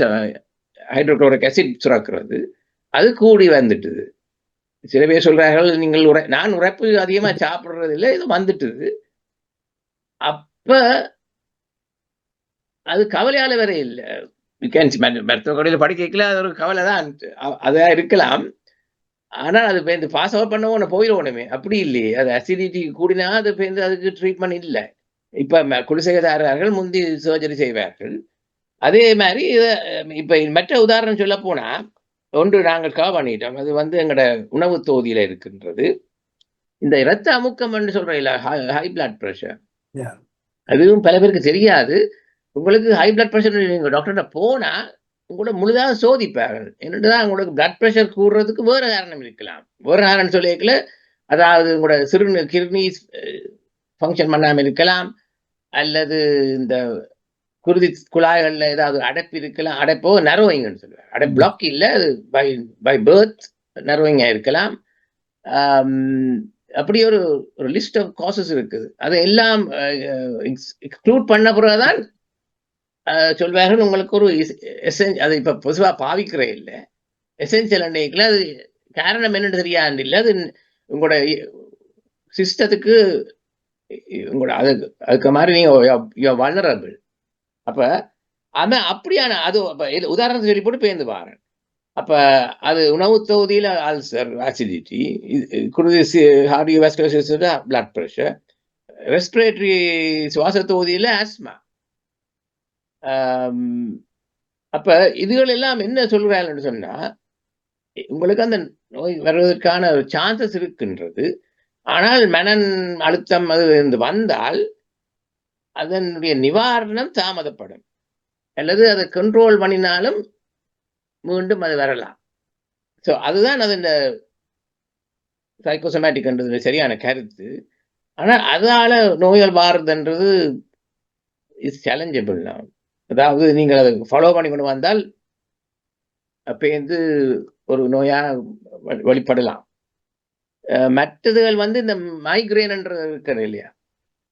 ஹைட்ரோக்ளோரிக் அசிட் சுரக்கிறது, அது கூடி வந்துட்டுது. சில பேர் சொல்றார்கள், நீங்கள் நான் உரைப்பு அதிகமா சாப்பிடுறது இல்லை, இது வந்துட்டுது. அப்ப அது கவலையால வேற இல்லை. மருத்துவ கடையில் படிக்கல, அது ஒரு கவலை தான், அதான் இருக்கலாம். ஆனால் அது பேருந்து பாஸ் அவுட் பண்ணவும் ஒன்று போயிடுவோனுமே, அப்படி இல்லையே. அது அசிடிட்டி கூடினா அது பேருந்து அதுக்கு ட்ரீட்மெண்ட் இல்லை. இப்ப குடிசைதாரர்கள் முந்தி சர்ஜரி செய்வார்கள். அதே மாதிரி இப்ப மற்ற உதாரணம் சொல்ல போனா, ஒன்று நாங்கள் பண்ணிட்டோம், அது வந்து எங்களோட உணவு தொகுதியில இருக்கின்றது. இந்த இரத்த அமுக்கம் என்று சொல்ற இல்ல, ஹை பிளட் பிரஷர், அதுவும் பல பேருக்கு தெரியாது. உங்களுக்கு ஹை பிளட் பிரஷர் நீங்க டாக்டர்கிட்ட போனா உங்களோட முழுதாக சோதிப்பார்கள். என்னதான் உங்களுக்கு பிளட் பிரஷர் கூடுறதுக்கு வேற காரணம் இருக்கலாம். வேற காரணம் சொல்லிக்கல, அதாவது உங்களோட கிட்னி ஃபங்க்ஷன் பண்ணாம இருக்கலாம், அல்லது இந்த குருதி குழாய்கள்ல ஏதாவது அடைப்பு இருக்கலாம். அடைப்போ நரோயிங்னு சொல்லுவாங்க. பிளாக் இல்ல, அது பை பர்த் நரோயிங்கா இருக்கலாம். அப்படி ஒரு லிஸ்ட் ஆஃப் காசஸ் இருக்குது. அதை எல்லாம் எக்ஸ்க்ளூட் பண்ண பிறகுதான் சொல்வார்கள் உங்களுக்கு ஒரு அது இப்ப பொதுவா பாவிக்கிறே இல்லை, எசென்சியல் அன்னைக்குல அது காரணம் என்னன்னு தெரியாது இல்லை, அது உங்களோட சிஸ்டத்துக்கு உங்களோட அதுக்கு மாதிரி நீங்க வல்னரபிள். அப்ப அவன் அப்படியான அது உதாரணத்தை சொல்லி போட்டு பேர்ந்து பாருங்க. அப்ப அது உணவு தொகுதியில ulcer, acidity, cardiovascular blood pressure, respiratory சுவாச தொகுதியில ஆஸ்மா. அப்ப இதுகள் எல்லாம் என்ன சொல்றாங்கன்னு சொன்னா, உங்களுக்கு அந்த நோய் வருவதற்கான சான்சஸ் இருக்கின்றது. ஆனால் மனன் அழுத்தம் அது வந்தால் அதனுடைய நிவாரணம் தாமதப்படும், அல்லது அதை கண்ட்ரோல் பண்ணினாலும் மீண்டும் அது வரலாம். ஸோ அதுதான் அது இந்த சைக்கோசோமேட்டிக்ன்றது சரியான கருத்து. ஆனால் அதால நோய்கள் மாறுதுன்றது இஸ் சேலஞ்சபிள். அதாவது நீங்கள் அதை ஃபாலோ பண்ணி கொண்டு வந்தால் அப்போ ஒரு நோயா வெளிப்படலாம். மற்றதுகள் இந்த மைக்ரேன்ன்றது இருக்கிறது இல்லையா,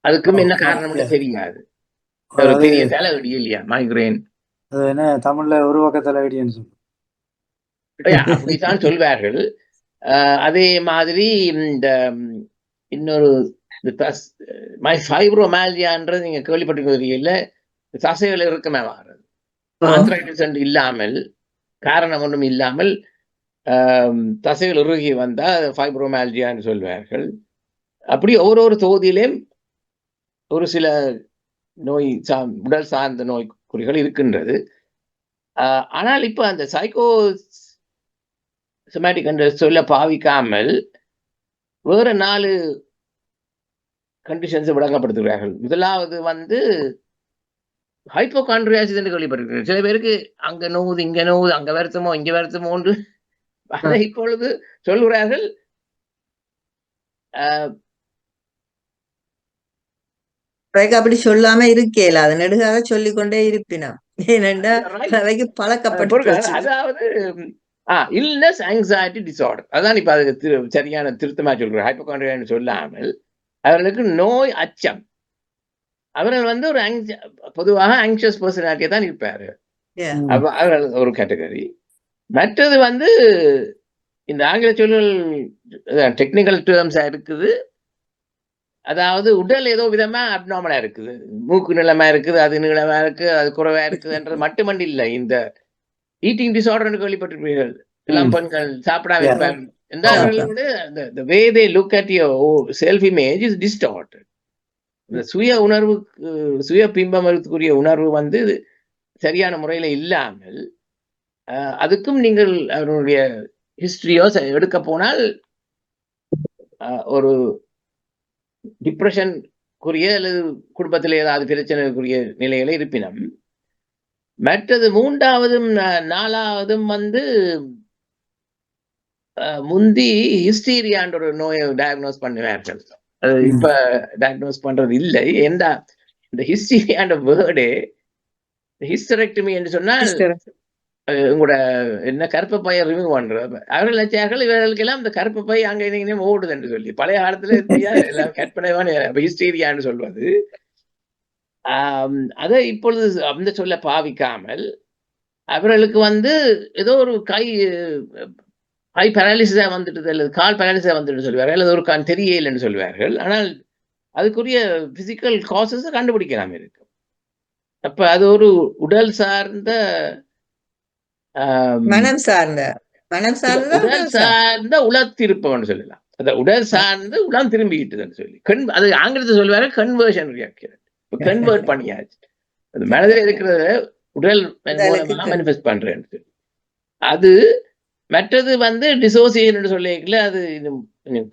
அதுக்கும் என்ன காரணம்னு தெரியாது. ஒரு பெரிய தலைவலி இல்லையா மைக்ரேன், அது என்ன தமிழ்ல ஒரு பக்க தலைவலின்னு சொல்லுவோம், அப்படித்தான் சொல்வார்கள். அதே மாதிரி இந்த இன்னொரு ஃபைப்ரோமால்ஜியான்றது நீங்க கேள்விப்பட்டிருக்கீங்கல்ல, தசைகள் இருக்குமே மாறுறது, ஆர்த்ரைட்டிஸ் இல்லாமல் காரணம் ஒன்றும் இல்லாமல் தசைகள் இறுகி வந்தால் ஃபைப்ரோமால்ஜியான்னு சொல்வார்கள். அப்படி ஒவ்வொரு தொகுதியிலும் ஒரு சில நோய் உடல் சார்ந்த நோய் குறிகள் இருக்கின்றது. ஆனால் இப்ப அந்த சைக்கோசோமேட்டிக் என்ற சொல்ல பாவிக்காமல் வேற 4 கண்டிஷன்ஸ் விளங்கப்படுத்துகிறார்கள். முதலாவது ஹைப்போகாண்ட்ரியாசிஸ் என்று கேள்விப்பட்டிருக்கிறேன். சில பேருக்கு அங்க நோவுது, இங்க நோவுது, அங்க வருத்தமோ இங்க வருத்தமோ என்று அதை இப்பொழுது சொல்கிறார்கள். அப்படி சொல்லாம இருக்கேல, அது நெடுகாக சொல்லிக்கொண்டே இருப்பினான். ஏனென்றா அவைக்கு பழக்கப்பட்டு. அதாவது இல்னஸ், ஆங்ஸைட்டி டிசார்டர், அதான் இப்ப அதுக்கு சரியான திருத்தமா சொல்றேன். ஹைப்போகாண்ட்ரியான்னு சொல்லாமல் அவர்களுக்கு நோய் அச்சம், அவர்கள் ஒரு பொதுவாக ஆங்ஷியஸ் பர்சனாலிட்டியா தான் இருப்பாரு. அவர்கள் ஒரு கேட்டகரி. மற்றது இந்த ஆங்கில சொல்கள் டெக்னிக்கல் டேர்ம்ஸா இருக்குது. அதாவது உடல் ஏதோ விதமா அப்நார்மலா இருக்குது, மூக்கு நீளமா இருக்குது, அது நீளமா இருக்கு, அது குறைவா இருக்குதுன்றது மட்டுமண்டி இல்லை. இந்த ஈட்டிங் டிசார்டர் கேள்விப்பட்டிருப்பீர்கள். எல்லாம் பெண்கள் சாப்பிடாம இருப்பாங்க. The way they look at your self image is distorted. இந்த சுய உணர்வுக்கு, சுய பிம்பமத்துக்குரிய உணர்வு சரியான முறையில இல்லாமல், அதுக்கும் நீங்கள் அவருடைய ஹிஸ்டரியோ எடுக்க போனால் ஒரு டிப்ரெஷனுக்குரிய அல்லது குடும்பத்தில் ஏதாவது பிரச்சனைக்குரிய நிலையில இருப்பினும். மற்றது 3ஆவதும் 4ஆவதும் முந்தி ஹிஸ்டீரியான்ற ஒரு நோயை டயக்னோஸ் பண்ணுவார்கள். அது இப்ப டயக்னோஸ் பண்றது இல்லை. ஏண்டா இந்த ஹிஸ்டீரியான்ற வேர்டே ஹிஸ்டரெக்டமி என்று சொன்னால் உங்களோட என்ன கருப்பப்பையை ரிமூவ் பண்றது. அவர்கள் நினைச்சார்கள் இவர்களுக்கெல்லாம் இந்த கருப்பப்பை அங்க இங்கே ஓடுது என்று சொல்லி. பழைய காலத்துல எல்லாம் கற்பனைவான ஹிஸ்டீரியான்னு சொல்வது. அதை இப்பொழுது அந்த சொல்ல பாவிக்காமல் அவர்களுக்கு ஏதோ ஒரு கை பேராலிசிஸா வந்துட்டு அல்லது கால் பேராலிசிஸா வந்துட்டு சொல்வார்கள், அல்லது ஒரு கண் தெரியலன்னு சொல்வார்கள். ஆனால் அதுக்குரிய பிசிக்கல் காசஸ் கண்டுபிடிக்கலாம் இருக்கு. அப்ப அது ஒரு உடல் சார்ந்த மனம் சார்ந்த உளத்திருப்பம்னு சொல்லலாம். அத உடல் சார்ந்து உளம் திரும்பிக்கிட்டுன்னு சொல்லி அது ஆங்கிலத்தை சொல்வாரு கன்வர்ஷன் ரியாக்ஷன். கன்வெர்ட் பண்ணியாச்சு. அது மனதில் இருக்கிறத உடல் மூலமா மேனிஃபெஸ்ட் பண்றேன்னு சொல்லி. அது மற்றது டிசோசியேஷன் சொல்லிக்கல, அது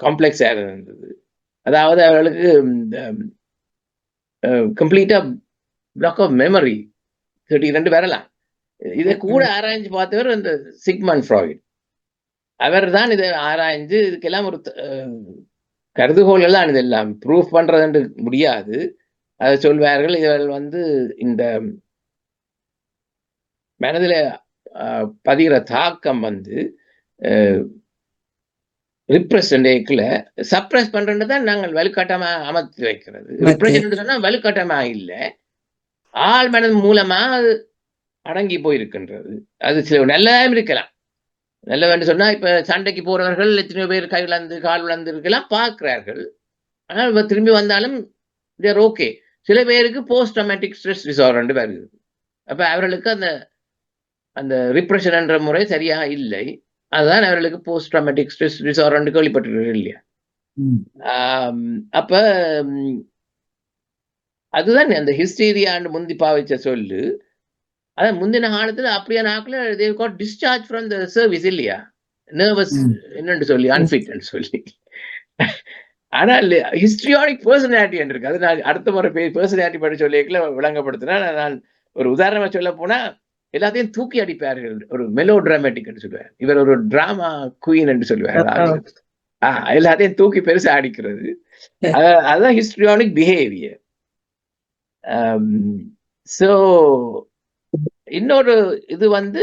காம்ப்ளெக்ஸா இருந்தது. அதாவது அவர்களுக்கு கம்ப்ளீட்டா பிளாக் ஆஃப் மெமரி 32 வரலாம். இதை கூட ஆராய்ஞ்சு பார்த்தவர் இந்த சிக்மண்ட் ஃப்ராய்ட். அவர் தான் இதை ஆராய்ஞ்சு இதுக்கெல்லாம் ஒரு கருதுகோள்கள் தான் இதெல்லாம் ப்ரூஃப் பண்றது முடியாது. அதை சொல்வார்கள். இவர்கள் வந்து இந்த மனதில் பதிகிற தாக்கம் வந்து ரிப்ரசன்டேக்கில் சப்ரஸ் பண்றது தான் நாங்கள் வலுக்கட்டமா அமர்த்தி வைக்கிறது. ரிப்ரசன்ட் சொன்னா வலுக்கட்டமா இல்லை, ஆள் மனது மூலமா அது அடங்கி போயிருக்கின்றது. அது சில நல்லதாகவும் இருக்கலாம். நல்லவென்று சொன்னா இப்ப சண்டைக்கு போறவர்கள் எத்தனையோ பேர் கை விளந்து கால் விளந்து இருக்கலாம் பார்க்கிறார்கள். ஆனால் திரும்பி வந்தாலும் தேர் ஓகே. சில பேருக்கு போஸ்ட் ட்ராமேட்டிக் ஸ்ட்ரெஸ் டிசார்டர் வருது. அப்ப அவர்களுக்கு அந்த அந்த ரிப்ரெஷன் என்ற முறை சரியா இல்லை. அதுதான் அவர்களுக்கு போஸ்ட் ட்ராமேட்டிக் ஸ்ட்ரெஸ் டிசார்டர் கேள்விப்பட்டிருக்கு இல்லையா? அப்ப அதுதான் அந்த ஹிஸ்டீரியான்னு முந்தி பாவிச்ச சொல்லு. அதான் முந்தின காலத்துல அப்படியான ஆட்கள் they got discharged from the service இல்லையா? நர்வஸ் என்னன்னு சொல்லி அன்ஃபிட்னு சொல்லி. ஆனால் ஹிஸ்டரியானிக் பர்சனாலிட்டி என்று இருக்கு. அது நான் அடுத்த முறை பர்சனாலிட்டி பற்றி சொல்லிக்கல விளங்கப்படுத்தினா, நான் ஒரு உதாரணமா சொல்ல போனா எல்லாத்தையும் தூக்கி அடிப்பார்கள். ஒரு மெலோ டிராமேட்டிக் என்று சொல்லுவார். இவர் ஒரு டிராமா குயின் என்று சொல்லுவார். எல்லாத்தையும் தூக்கி பெருசா அடிக்கிறது. அதுதான் ஹிஸ்டரியானிக் பிஹேவியர். ஸோ இன்னொரு இது வந்து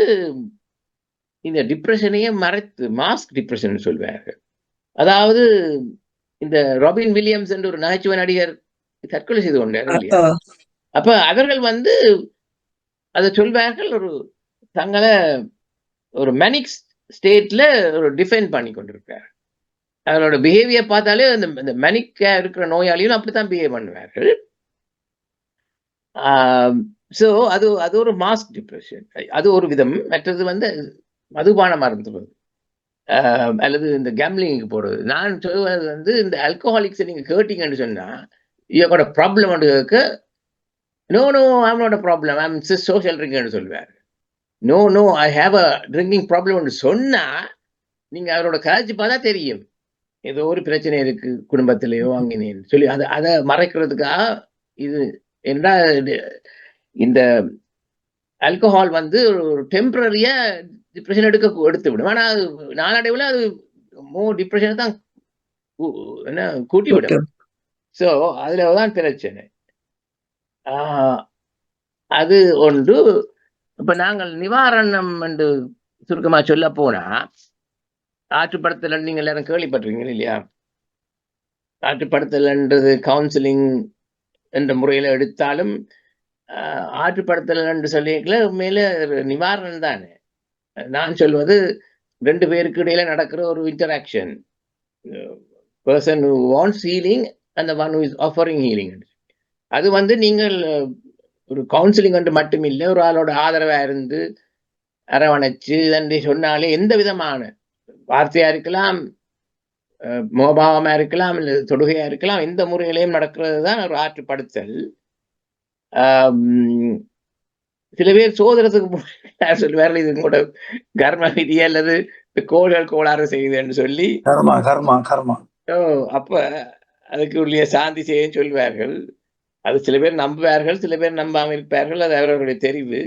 இந்த டிப்ரெஷனையே மறைத்து மாஸ்க் டிப்ரெஷன் சொல்வார்கள். அதாவது இந்த ராபின் வில்லியம்ஸ் என்று ஒரு நகைச்சுவை நடிகர் தற்கொலை செய்து கொண்டார் இல்லையா? அப்ப அவர்கள் வந்து அதை சொல்வார்கள், ஒரு தங்களை ஒரு மெனிக் ஸ்டேட்ல ஒரு டிஃபைன் பண்ணி கொண்டிருக்கார். அவரோட பிஹேவியர் பார்த்தாலே அந்த மெனிக்கா இருக்கிற நோயாளியும் அப்படித்தான் பிஹேவ் பண்ணுவார்கள். ஸோ அது ஒரு மாஸ்க் டிப்ரெஷன். அது ஒரு விதம். மற்றது வந்து மதுபானம் அருந்துவது அல்லது இந்த கேம்லிங்க்கு போறது. நான் சொல்வது வந்து இந்த ஆல்கஹாலிக்ஸை நீங்க கேட்டீங்கன்னு சொன்னா இதோட ப்ராப்ளம் கேட்க no I'm not a problem, I'm social ட்ரிங்கர்னு சொல்லுவார். No I have a drinking ப்ராப்ளம்னு சொன்னா நீங்க அவரோட கதைச்சு பார்த்தா தெரியும் ஏதோ ஒரு பிரச்சனை இருக்கு குடும்பத்திலேயோ அங்கேன்னு சொல்லி அதை மறைக்கிறதுக்காக இது என்ன இந்த ஆல்கஹால் வந்து ஒரு டெம்பரரியா டிப்ரெஷன் எடுத்து விடும். ஆனா அது நாளடைவில் அது டிப்ரெஷனை தான் என்ன கூட்டி விடும். ஸோ அதுலதான் பிரச்சனை. அது ஒன்று. இப்ப நாங்கள் நிவாரணம் என்று சுருக்கமா சொல்ல போனா, ஆற்றுப்படுத்தல் நீங்க எல்லாரும் கேள்விப்பட்டிருக்கீங்க இல்லையா? ஆற்றுப்படுத்தல்ன்றது கவுன்சிலிங் என்ற முறையில எடுத்தாலும் ஆற்றுப்படுத்தல் என்று சொல்லிக்கல உண்மையில நிவாரணம் தானே. நான் சொல்வது ரெண்டு பேருக்கு இடையில நடக்கிற ஒரு interaction. Person who wants healing and one who is offering healing. அது வந்து நீங்கள் ஒரு கவுன்சிலிங் என்று மட்டும் இல்லை, ஒரு ஆளோட ஆதரவா இருந்து அரவணைச்சு தண்டி சொன்னாலே எந்த விதமான வார்த்தையா இருக்கலாம், மோபாவமா இருக்கலாம், இல்லை தொடுகையா இருக்கலாம், எந்த முறையிலையும் நடக்கிறது தான் ஒரு ஆற்றுப்படுத்தல். சில பேர் சோதனத்துக்கு சொல்லுவார்கள் இது கூட கர்ம விதி அல்லது கோள்கள் கோளாறு செய்யுதுன்னு சொல்லி அப்ப அதுக்கு உள்ள சாந்தி செய்ய சொல்வார்கள். அது சில பேர் நம்புவார்கள், சில பேர் நம்பாமல் இருப்பார்கள். அது அவர்களுடைய தெரிவு.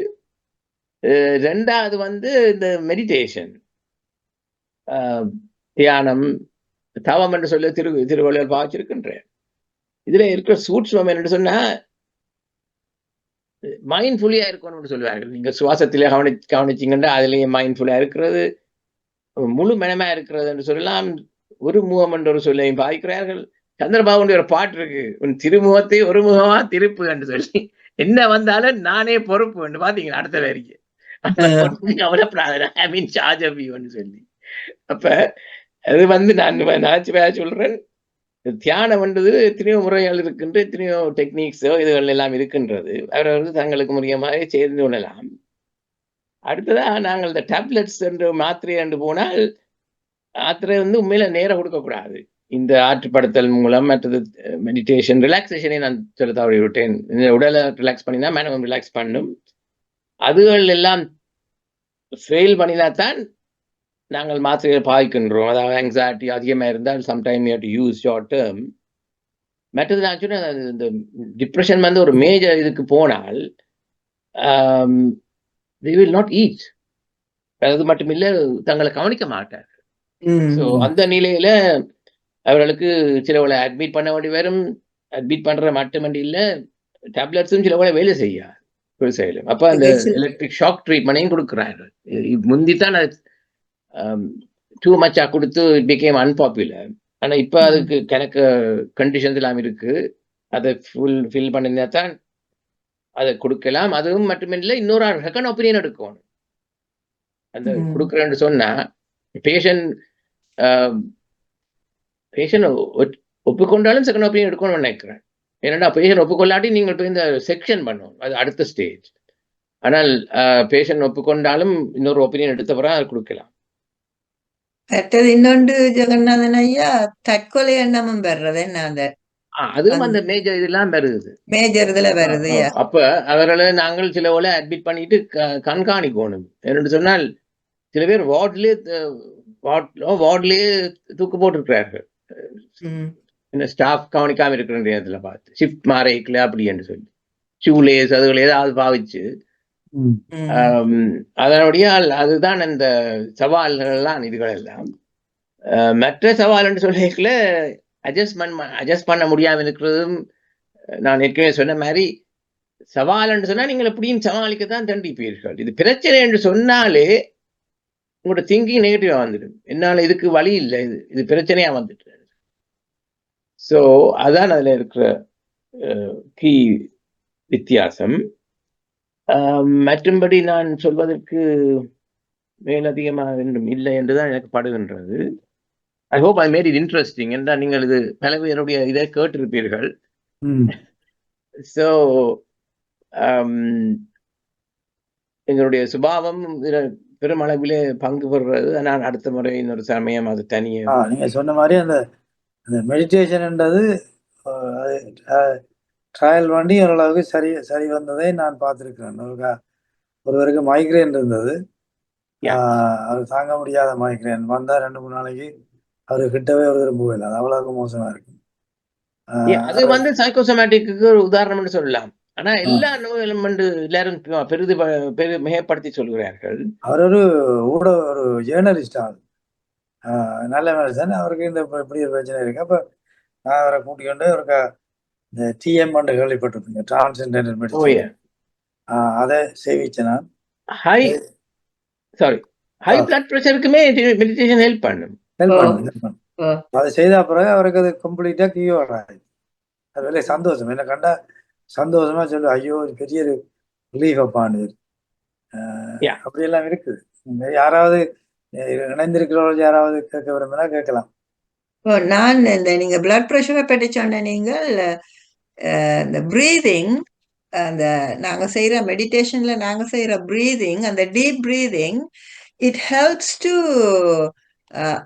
ரெண்டாவது வந்து இந்த மெடிடேஷன், தியானம், தவம் என்று சொல்லி திருவள்ளுவர் பாவிச்சிருக்கின்றேன். இதுல இருக்கிற சூட்சுமம் என்று சொன்னா மைண்ட்ஃபுல்லியா இருக்கணும்னு சொல்லுவார்கள். நீங்க சுவாசத்திலே கவனிச்சிங்கன்னா அதுலயே மைண்ட்ஃபுல்லா இருக்கிறது, முழு மனமா இருக்கிறது என்று சொல்லலாம். ஒரு முகம் என்ற ஒரு சொல்லையும் பாவிக்கிறார்கள். சந்திரபாபுடைய ஒரு பாட்டு இருக்கு, உன் திருமுகத்தை ஒரு முகமா திருப்பு என்று சொல்லி, என்ன வந்தாலும் நானே பொறுப்பு என்று பாத்தீங்களா அடுத்த வரைக்கும் சொல்லி. அப்ப அது வந்து நான் சொல்றேன், தியானம் என்றது எத்தனையோ முறைகள் இருக்கின்ற, எத்தனையோ டெக்னிக்ஸோ இதுகள் எல்லாம் இருக்கின்றது. அவர்கள் தங்களுக்கு முறையமாக சேர்ந்து கொள்ளலாம். அடுத்ததா நாங்கள் இந்த டேப்லெட்ஸ் என்று மாத்திரை என்று போனால், மாத்திரை வந்து உண்மையில நேரம் கொடுக்கக்கூடாது. இந்த ஆற்றுப்படுத்தல் மூலம் மற்றது மெடிடேஷன், ரிலாக்ஸேஷனை நான் சொல்ல தவறி விட்டேன். உடலை ரிலாக்ஸ் பண்ணினா மனம் ரிலாக்ஸ் பண்ணும். அதுகள் எல்லாம் ஃபெயில் பண்ணினாத்தான் நாங்கள் மாத்திரைகளை பாய்க்கின்றோம். அதாவது ஆங்ஸைட்டி அதிகமாக இருந்தால் sometime you have to use short term. மற்றது நான் சொன்னேன், இந்த டிப்ரெஷன் வந்து ஒரு மேஜர் இதுக்கு போனால் they will not eat. அது மட்டும் இல்லை, தங்களை கவனிக்க மாட்டார். ஸோ அந்த நிலையில அவர்களுக்கு சிலவளை அட்மிட் பண்ண வேண்டி வரும். அட்மிட் பண்ற மட்டுமண்டி இல்லை, டேப்லெட்ஸும் சிலவளை வேலை செய்யாது பெருசாயிலும். அப்போ அந்த எலக்ட்ரிக் ஷாக் ட்ரீட்மெண்ட்டையும் கொடுக்குறாங்க. முந்தித்தான் டூ மச்சா கொடுத்து இட் பிகேம் அன்பாப்புலர். ஆனால் இப்போ அதுக்கு கணக்கு கண்டிஷன்ஸ் எல்லாம் இருக்கு. அதை ஃபில் பண்ணினா தான் அதை கொடுக்கலாம். அதுவும் மட்டுமில்லை, இன்னொரு செகண்ட் ஒப்பீனியன் எடுக்கணும். அந்த கொடுக்குறேன்னு சொன்னா பேஷண்ட் ஒப்புக்கொண்டாலும் செகண்ட் ஒப்பீனியன் எடுக்கணும்னு நினைக்கிறேன். ஏன்னா பேஷண்ட் ஒப்புக்கொள்ளாட்டி நீங்கள் இப்போ இந்த செக்ஷன் பண்ணணும், அது அடுத்த ஸ்டேஜ். ஆனால் பேஷண்ட் ஒப்புக்கொண்டாலும் இன்னொரு ஒப்பீனியன் எடுத்தவரை அதை கொடுக்கலாம். மற்றது இன்னொன்று ஜெகநாதன் ஐயா, தற்கொலை எண்ணமும் வர்றது என்ன, அந்த அதுவும் அந்த மேஜர் இதெல்லாம் வருது, மேஜர் இதுல வருது. அப்ப அவர்களை நாங்கள் சில போல அட்மிட் பண்ணிட்டு கண்காணிக்கணும். என்னென்னு சொன்னால் சில பேர் வார்ட்லயே தூக்கு போட்டிருக்கிறார்கள். என்ன ஸ்டாஃப் கவனிக்காம இருக்கிற நேரத்துல பார்த்து ஷிஃப்ட் மாறைக்கல அப்படி என்று சொல்லி ஷூலேஸ் அதுகள் ஏதாவது பாவிச்சு அதனுடைய அதுதான் அந்த சவால்கள்லாம் இதுகள் எல்லாம். மற்ற சவால் என்று சொல்லிக்கல அட்ஜஸ்ட் பண்ண முடியாம இருக்கிறதும் நான் ஏற்கனவே சொன்ன மாதிரி சவால் என்று சொன்னா நீங்கள் எப்படியும் சமாளிக்கத்தான் தண்டிப்பீர்கள். இது பிரச்சனை என்று சொன்னாலே உங்களோட திங்கிங் நெகட்டிவா வந்துடும். என்னால இதுக்கு வழி இல்லை, இது பிரச்சனையா வந்துட்டு. ஸோ அதான் அதுல இருக்கிற கீ வித்தியாசம். மற்றும்படி நான் சொல்வதற்கு மேலதிகமாக வேண்டும் இல்லை என்றுதான் எனக்கு படுகின்றது. I hope I made it interesting. என்றால் நீங்கள் இது பல பேருடைய இதை கேட்டிருப்பீர்கள். ஸோ எங்களுடைய சுபாவம் பெருமளவிலே பங்கு பெறுறது. நான் அடுத்த முறை இன்னொரு சமயம் அது தனியாக நீங்க சொன்ன மாதிரி அந்த மெடிடேஷன்ன்றது ட்ரையல் பண்ணி ஓரளவுக்கு சரி வந்ததை நான் பார்த்துருக்கிறேன். ஒருவருக்கு மைக்ரேன் இருந்தது, அவர் தாங்க முடியாத மைக்ரேன் வந்தா 2-3 நாளைக்கு அவரு கிட்டவே ஒரு தடவை போகல. அது அவ்வளவுக்கு மோசமா இருக்கு. அது வந்து சைக்கோசோமேட்டிக்கு ஒரு உதாரணம்னு சொல்லலாம். ஆனா எல்லா நோய்களும் எல்லாரும் மிகப்படுத்தி சொல்கிறார்கள். அவர் ஒரு ஜேர்னலிஸ்ட், நல்ல மனுஷன். அவருக்கு இந்த இப்படி ஒரு பிரச்சனை இருக்கு. அப்ப நான் அவரை கூட்டிக்கொண்டு அவருக்கு இந்த டிஎம் கேள்விப்பட்டிருப்பீங்க, டிரான்ஸ்ஜெண்டர் மெடிசன், அதை சேவிச்சேன் நான். ஹை பிளட் பிரஷருக்குமே மெடிடேஷன் ஹெல்ப் பண்ணும். அதை செய்த பிறகு அவருக்கு அது கம்ப்ளீட்டா கியூர் ஆயிடுச்சு. அது வெளியே சந்தோஷம், என்ன கண்டா சந்தோஷமா சொல்லு, ஐயோ பெரிய ரிலீஃப் அப்பான்னு. அப்படியெல்லாம் இருக்குது. யாராவது இணைந்திருக்கிறவர்கள் யாராவது கேட்க விரும்பினா கேட்கலாம். நான் இந்த நீங்க பிளட் ப்ரெஷரை பற்றி சொன்ன நீங்கள் இந்த பிரீதிங், அந்த நாங்க செய்யற மெடிடேஷன்ல நாங்க செய்யற பிரீதிங், அந்த deep breathing, it helps to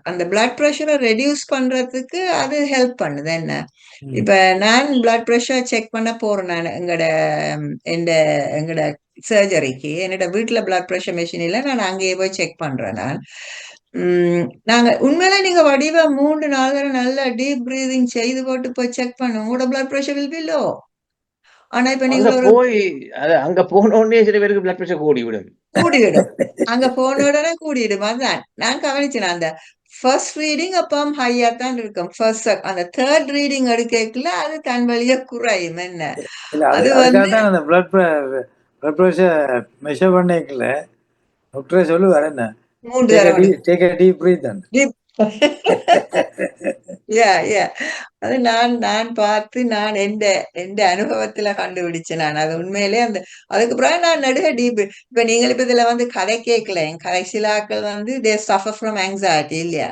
அந்த பிளட் ப்ரெஷரை ரெடியூஸ் பண்றதுக்கு அது ஹெல்ப் பண்ணுது. என்ன இப்ப நான் பிளட் ப்ரெஷர் செக் பண்ண போறேன், நான் எங்கட சர்ஜரிக்கு என்னோட வீட்டுல பிளட் ப்ரெஷர் மெஷின் இல்லை, நான் அங்கேயே போய் செக் பண்றேன். நான் நாங்க உண்மையில நீங்க வடிவ 3 நாள் நல்லா டீப் பிரீதிங் செய்து போட்டு போய் செக் பண்ணுங்க, உங்களோட blood pressure will be low. ஆனா இப்ப நீங்க போய் அங்க போன உடனே சில பேருக்கு பிளட் ப்ரெஷர் கூடிவிடும். அங்க போன உடனே கூடிடும். அதான் நான் கவனிச்சேன். அந்த ஃபர்ஸ்ட் ரீடிங் அப்பம் ஹையா தான் இருக்கும். ஃபர்ஸ்ட் அந்த தேர்ட் ரீடிங் எடுக்கல அது தன் வழியா குறையும். என்ன அது வந்து பிளட் ப்ரெஷர் மெஷர் பண்ணிக்கல டாக்டர் சொல்லுவார், என்ன அது நான் பார்த்து நான் எந்த அனுபவத்துல கண்டுபிடிச்சேன். நான் அது உண்மையிலே அதுக்கு பிறகு நான் நடுக டீப். இப்ப நீங்கள் இப்ப இதுல வந்து கதை கேட்கல, கடைசிலாக்கள் வந்து தே சஃபர் ஃப்ரம் ஆங்ஸைட்டி இல்லையா?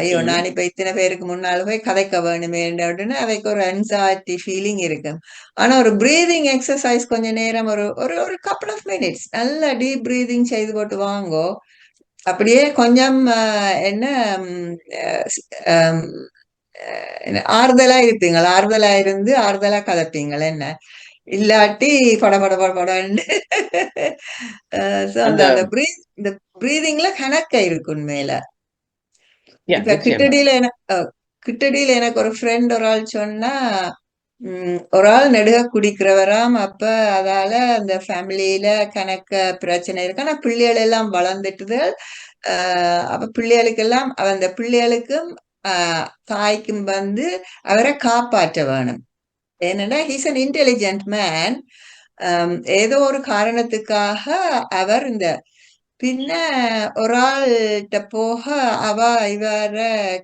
ஐயோ நான் இப்ப இத்தனை பேருக்கு முன்னால போய் கதைக்க வேணுமே அப்படின்னு அவைக்கு ஒரு ஆங்ஸைட்டி ஃபீலிங் இருக்கும். ஆனா ஒரு பிரீதிங் எக்ஸசைஸ் கொஞ்ச நேரம் ஒரு கப்புள் ஆஃப் மினிட்ஸ் நல்லா டீப் பிரீதிங் செய்து போட்டு வாங்கோ, அப்படியே கொஞ்சம் என்ன ஆறுதலா இருப்பீங்கள். ஆறுதலா இருந்து ஆறுதலா கதைப்பீங்கள். என்ன இல்லாட்டி படன்னு அந்த பிரீதிங்ல கணக்க இருக்கு உண்மையில. இப்ப கிட்டடியில எனக்கு ஒரு ஃப்ரெண்ட் ஒரு ஆள் சொன்னா, ஒரு ஆள் நெடுக குடிக்கிறவராம். அப்ப அதால அந்த ஃபேமிலியில கணக்க பிரச்சனை இருக்கு. ஆனா பிள்ளைகள் எல்லாம் வளர்ந்துட்டுது. அப்ப பிள்ளைகளுக்கெல்லாம் அந்த பிள்ளைகளுக்கும் தாய்க்கும் வந்து அவரை காப்பாற்ற வேணும். ஏன்னா ஹீஸ் அன் இன்டெலிஜென்ட் மேன். ஏதோ ஒரு காரணத்துக்காக அவர் இந்த பின்ன ஒரு ஆள்கிட்ட போக அவ இவர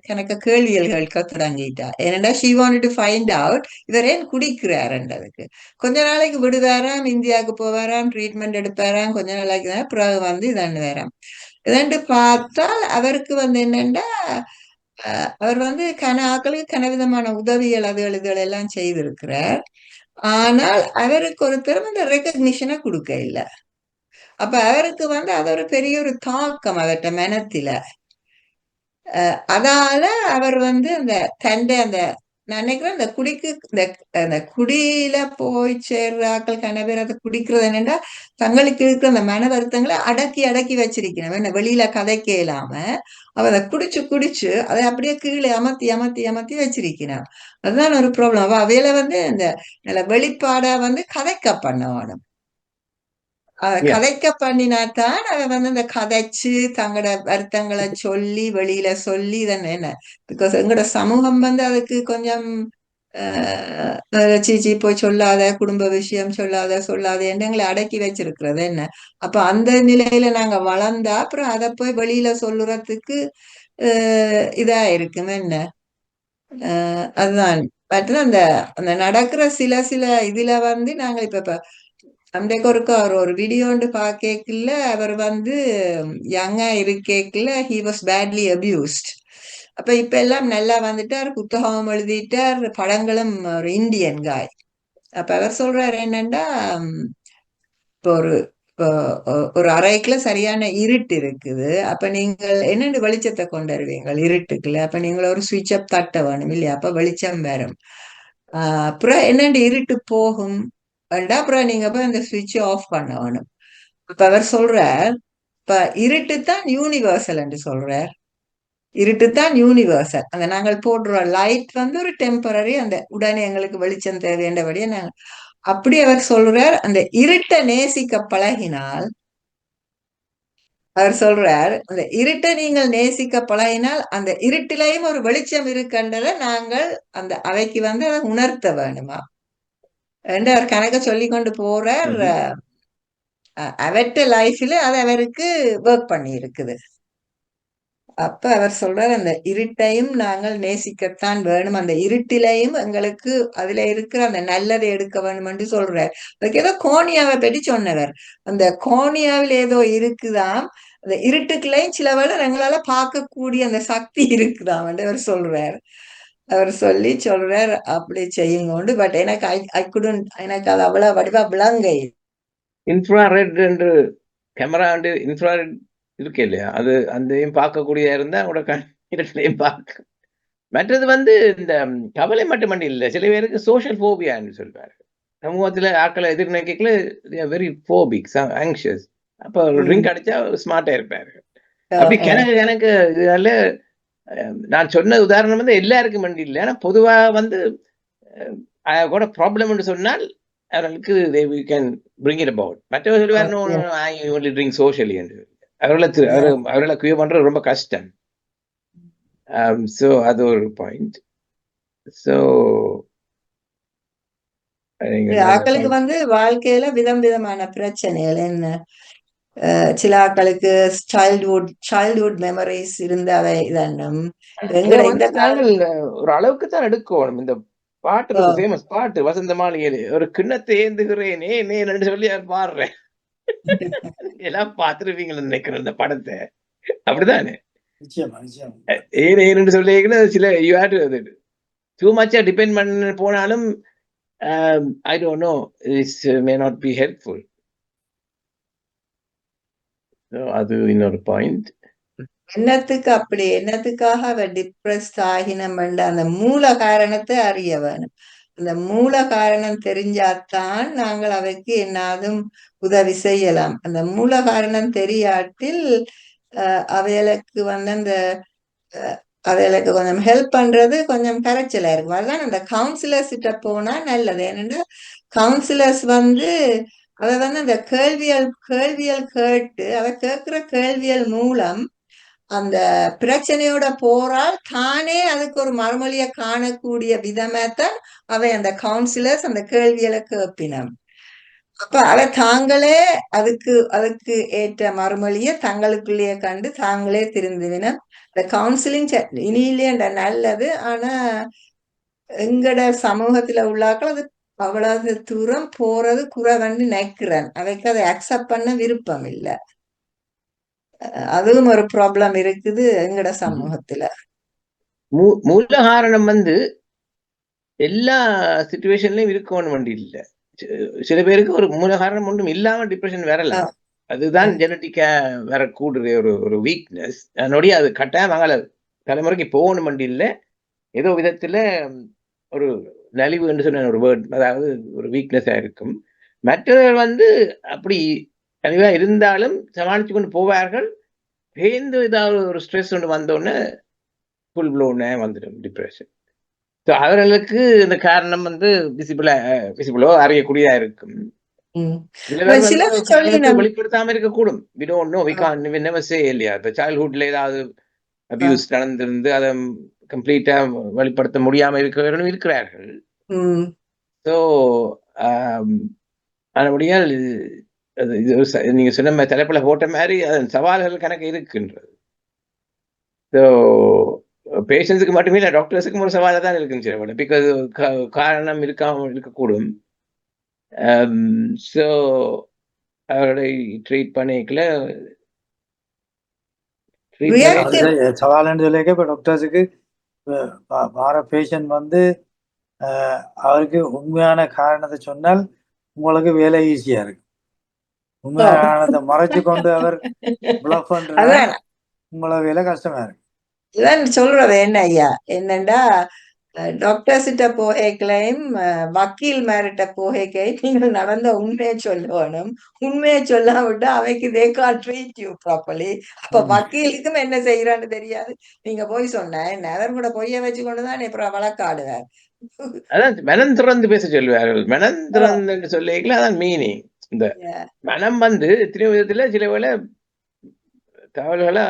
கணக்க கேள்விகள் கேட்க தொடங்கிட்டா. ஏன்னா she wanted to find out இவர் ஏன் குடிக்கிறாருன்றதுக்கு. கொஞ்ச நாளைக்கு விடுவாராம், இந்தியாவுக்கு போவாராம், ட்ரீட்மெண்ட் எடுப்பாராம், கொஞ்ச நாளைக்கு தான் பிறகு வந்து இதண்டு வேறாம். இதண்டு பார்த்தால் அவருக்கு வந்து என்னன்னா அவர் வந்து ஆக்களுக்கு கனவிதமான உதவிகள் அதுகள் எல்லாம் செய்திருக்கிறார். ஆனால் அவருக்கு ஒருத்தர் இந்த ரெக்கக்னிஷனை கொடுக்க இல்லை. அப்ப அவருக்கு வந்து அது ஒரு பெரிய ஒரு தாக்கம் அவர்கிட்ட மனத்தில. அதால அவர் வந்து அந்த தண்டை அந்த நான் நினைக்கிறேன் இந்த குடிக்கு அந்த குடியில போய் சேர்ற ஆக்கள் கன பேர் அதை குடிக்கிறது என்னன்னா தங்களுக்கு இருக்கிற அந்த மன வருத்தங்களை அடக்கி அடக்கி வச்சிருக்கணும். என்ன வெளியில கதைக்க இல்லாம அவ அதை குடிச்சு குடிச்சு அதை அப்படியே கீழே அமர்த்தி அமர்த்தி அமர்த்தி வச்சிருக்கணும். அதுதான் ஒரு ப்ராப்ளம். அவ அவையில வந்து இந்த நல்ல வெளிப்பாடா வந்து கதைக்க பண்ணணும். கதைக்க பண்ணினாத்தான் அவ வந்து இந்த கதைச்சு தங்களோட வருத்தங்களை சொல்லி வெளியில சொல்லி இதன் என்ன பிகாஸ் எங்களோட சமூகம் வந்து அதுக்கு கொஞ்சம் சீச்சி போய் சொல்லாத, குடும்ப விஷயம் சொல்லாத எண்ணங்களை அடக்கி வச்சிருக்கிறது என்ன. அப்ப அந்த நிலையில நாங்க வளர்ந்தா அப்புறம் அதை போய் வெளியில சொல்லுறதுக்கு இதா இருக்கும் என்ன. அதுதான் மற்ற அந்த அந்த நடக்கிற சில சில இதுல வந்து நாங்க இப்ப அன்றைக்கு அவர் ஒரு வீடியோண்டு பாக்கல அவர் வந்து யங்கா இருக்கேக்கல ஹி வாஸ் பேட்லி அபியூஸ்ட். அப்ப இப்ப எல்லாம் நல்லா வந்துட்டார், புத்தகம் எழுதிட்டார், படங்களும் ஒரு இந்தியன் காய். அப்ப அவர் சொல்றாரு என்னன்னா இப்போ ஒரு அறைக்குள்ள சரியான இருட்டு இருக்குது. அப்ப நீங்கள் என்னென்னு வெளிச்சத்தை கொண்டு வருவீங்க இருட்டுக்குள்ள. அப்ப நீங்கள் ஒரு சுவிட்ச் அப் தட்ட வேணும் இல்லையா, அப்ப வெளிச்சம் வரும். அப்புறம் என்னென்று இருட்டு போகும் அப்புறம் நீங்க போய் அந்த சுவிட்ச் ஆஃப் பண்ண வேணும். இப்ப அவர் சொல்றார் இப்ப இருட்டு தான் யூனிவர்சல் என்று சொல்றார். இருட்டு தான் யூனிவர்சல். அந்த நாங்கள் போடுற லைட் வந்து ஒரு டெம்பரரி, அந்த உடனே எங்களுக்கு வெளிச்சம் தேவைன்றபடியே நாங்கள் அப்படி அவர் சொல்றார். அந்த இருட்டை நேசிக்க பழகினால் அவர் சொல்றார் அந்த இருட்டை நீங்கள் நேசிக்க பழகினால் அந்த இருட்டிலையும் ஒரு வெளிச்சம் இருக்கின்றதை நாங்கள் அந்த அவைக்கு வந்து அதை உணர்த்த வேணுமா என்று அவர் கணக்க சொல்லி கொண்டு போறார். அவர்கிட்ட லைஃப்ல அது அவருக்கு ஒர்க் பண்ணி இருக்குது. அப்ப அவர் சொல்றார் அந்த இருட்டையும் நாங்கள் நேசிக்கத்தான் வேணும், அந்த இருட்டிலையும் எங்களுக்கு அதுல இருக்கிற அந்த நல்லதை எடுக்க வேணும் என்று சொல்றார். அதுக்கு ஏதோ கோனியாவை பற்றி சொன்னவர். அந்த கோனியாவில் ஏதோ இருக்குதாம், அந்த இருட்டுக்குள்ளையும் சில வேளை எங்களால பார்க்கக்கூடிய அந்த சக்தி இருக்குதாம் என்று அவர் சொல்றார். அவர் சொல்றார் அப்படி செய்யுங்க. பட் எனக்கு எனக்கு அது அவ்வளவு வடிவா விளங்கை. இன்ஃப்ராரெட் என்று கேமரா இன்ஃப்ராரெட் இருக்கு இல்லையா, அது அதையும் பார்க்கக்கூடிய இருந்தா உங்களோட கண்ணிலையும் பார்க்க. மற்றது வந்து இந்த கவலை மட்டுமண்டி இல்லை, சில பேருக்கு சோஷியல் ஃபோபியான்னு சொல்வாரு. சமூகத்துல ஆக்களை எதிர்நோக்கிக்கல வெரி ஃபோபிக், ஆங்ஷியஸ். அப்ப ட்ரிங்க் அடிச்சா ஸ்மார்ட்டா இருப்பாரு. அப்படி எனக்கு இதனால நான் சொன்ன உதாரணம் வந்து எல்லாருக்கும் மண்டி இல்லை. ஆனா பொதுவா வந்து கூட ப்ராப்ளம் சொன்னால் அவர்களுக்கு they can bring it about. மற்றவர் சொல்லுவார் no I only drink socially என்று. அவர்களை கியூர் பண்றது ரொம்ப கஷ்டம். ஸோ அது ஒரு பாயிண்ட். ஸோ ஆக்களுக்கு வந்து வாழ்க்கையில விதம் விதமான பிரச்சனைகள் என்ன. சில ஆக்களுக்கு சைல்ட்ஹுட் மெமரிஸ் இருந்து அவை இதன்னும் ஒரு அளவுக்கு தான் எடுக்கணும். இந்த பாட்டு ஃபேமஸ் பாட்டு வசந்த மாளிகையில ஒரு கிண்ணத்தை ஏந்துகிறேன் ஏன்னு சொல்லி பாடுறேன். எல்லாம் பார்த்துருவீங்களா நினைக்கிறேன் இந்த படத்தை. அப்படிதானே ஏன்னு சொல்லி சில யூ ஹேவ் டு டூ மச்சா டிபெண்ட் பண்ண போனாலும் I don't know, this may not be helpful. So அது இன்னொரு பாயிண்ட். என்னத்துக்காக அவ டிப்ரெஸ்ட் ஆகினம் அந்த மூல காரணத்தை அறிய வேணும். அந்த மூல காரணம் தெரிஞ்சாத்தான் நாங்கள் அவைக்கு என்னாதும் உதவி செய்யலாம். அந்த மூல காரணம் தெரியாட்டில் அவைகளுக்கு வந்து அந்த அவைகளுக்கு கொஞ்சம் ஹெல்ப் பண்றது கொஞ்சம் கரைச்சலா இருக்கும். அதுதான் அந்த கவுன்சிலர்ஸ் கிட்ட போனா நல்லது. ஏன்னா கவுன்சிலர்ஸ் வந்து அதை வந்து அந்த கேள்வியல் கேட்டு அதை கேட்கிற கேள்வியல் மூலம் அந்த பிரச்சனையோட போறால் தானே அதுக்கு ஒரு மறுமொழியை காணக்கூடிய விதமாத்தான் அவை அந்த கவுன்சிலர்ஸ் அந்த கேள்விகளை கேட்பினம். அப்ப அவை தாங்களே அதுக்கு ஏற்ற மறுமொழியை தங்களுக்குள்ளேயே கண்டு தாங்களே திருந்துவினம். இந்த கவுன்சிலிங் இனியிலேண்ட நல்லது. ஆனா எங்கட சமூகத்துல உள்ளாக்கள் அது அவ்வளவு தூரம் போறது குறைவன்னு நினைக்கிறேன். அவைக்கு அதை அக்செப்ட் பண்ண விருப்பம் இல்லை. அதுவும் ஒரு ப்ராப்ளம் இருக்குது எங்கட சமூகத்துல. மூல காரணம் வந்து எல்லா சிச்சுவேஷன்லயும் இருக்கணும் வேண்டி இல்ல. சில பேருக்கு ஒரு மூல காரணம் ஒன்றும் இல்லாம டிப்ரெஷன் வரலாம். அதுதான் ஜெனட்டிக்கா வரக்கூடிய ஒரு வீக்னஸ். அதனுடைய அது கட்டாயம் மங்கள தலைமுறைக்கு போகணும் வேண்டி இல்லை. ஏதோ விதத்துல ஒரு நலிவு என்று சொன்ன ஒரு வேர்ட், அதாவது ஒரு வீக்னஸா இருக்கும். மற்றவர்கள் வந்து அப்படி நலிவா இருந்தாலும் சமாளிச்சு கொண்டு போவார்கள். பேருந்து ஏதாவது ஒரு ஸ்ட்ரெஸ் ஒன்று வந்தோடனே ஃபுல் ப்ளோனே வந்துடும் டிப்ரெஷன். ஸோ அவர்களுக்கு இந்த காரணம் வந்து விசிபிளோ அறியக்கூடியதா இருக்கும். வெளிப்படுத்தாம இருக்கக்கூடும். we don't know, we can't never say இல்லையா. இப்ப சைல்ட்ஹுட்ல ஏதாவது அபியூஸ் நடந்திருந்து அதை கம்ப்ளீட்டா வெளிப்படுத்த முடியாம இருக்கிறவர்களும் இருக்கிறார்கள். ஸோ அதனுடையால் நீங்க சொன்ன தலைப்புல போட்ட மாதிரி அதன் சவால்கள் கணக்கு இருக்கின்றது. ஸோ பேஷண்ட்ஸுக்கு மட்டுமே இல்லை, டாக்டர்ஸுக்கும் ஒரு சவாலாக தான் இருக்குன்னு சொல்ல, பிகாஸ் காரணம் இருக்கக்கூடும். ஸோ அவர்களை ட்ரீட் பண்ணிக்கல சவால்னு சொல்லிக்க. இப்போ டாக்டர்ஸுக்கு வார பேஷண்ட் வந்து அவருக்கு உண்மையான காரணத்தை சொன்னால் உங்களுக்கு வேலை ஈஸியா இருக்கு. உண்மையான காரணத்தை மறைச்சு கொண்டு அவர் பிளஃப் பண்ற உங்களுக்கு வேலை கஷ்டமா இருக்கு. இதான் சொல்றது என்ன ஐயா, என்னண்டா டாக்டர்ஸ்கிட்ட போகைக்களையும் வக்கீல் மேரிட்ட போகைக்கையும் நீங்கள் நடந்த உண்மையை சொல்லணும். உண்மையை சொல்லாவிட்டா அவைக்கு they can't treat you properly. அப்ப வக்கீலுக்கும் என்ன செய்யறான்னு தெரியாது. நீங்க போய் சொன்ன என்ன அவர் கூட பொய்ய வச்சு கொண்டுதான் அப்புறம் வழக்காடுவார். அதான் மனம் திறந்து பேச சொல்லுவார்கள். மனம் திறந்து சொல்லிக்கல, அதான் மீனிங். இந்த மனம் வந்து எத்தனையோ விதத்துல சில வேளை தகவல்களை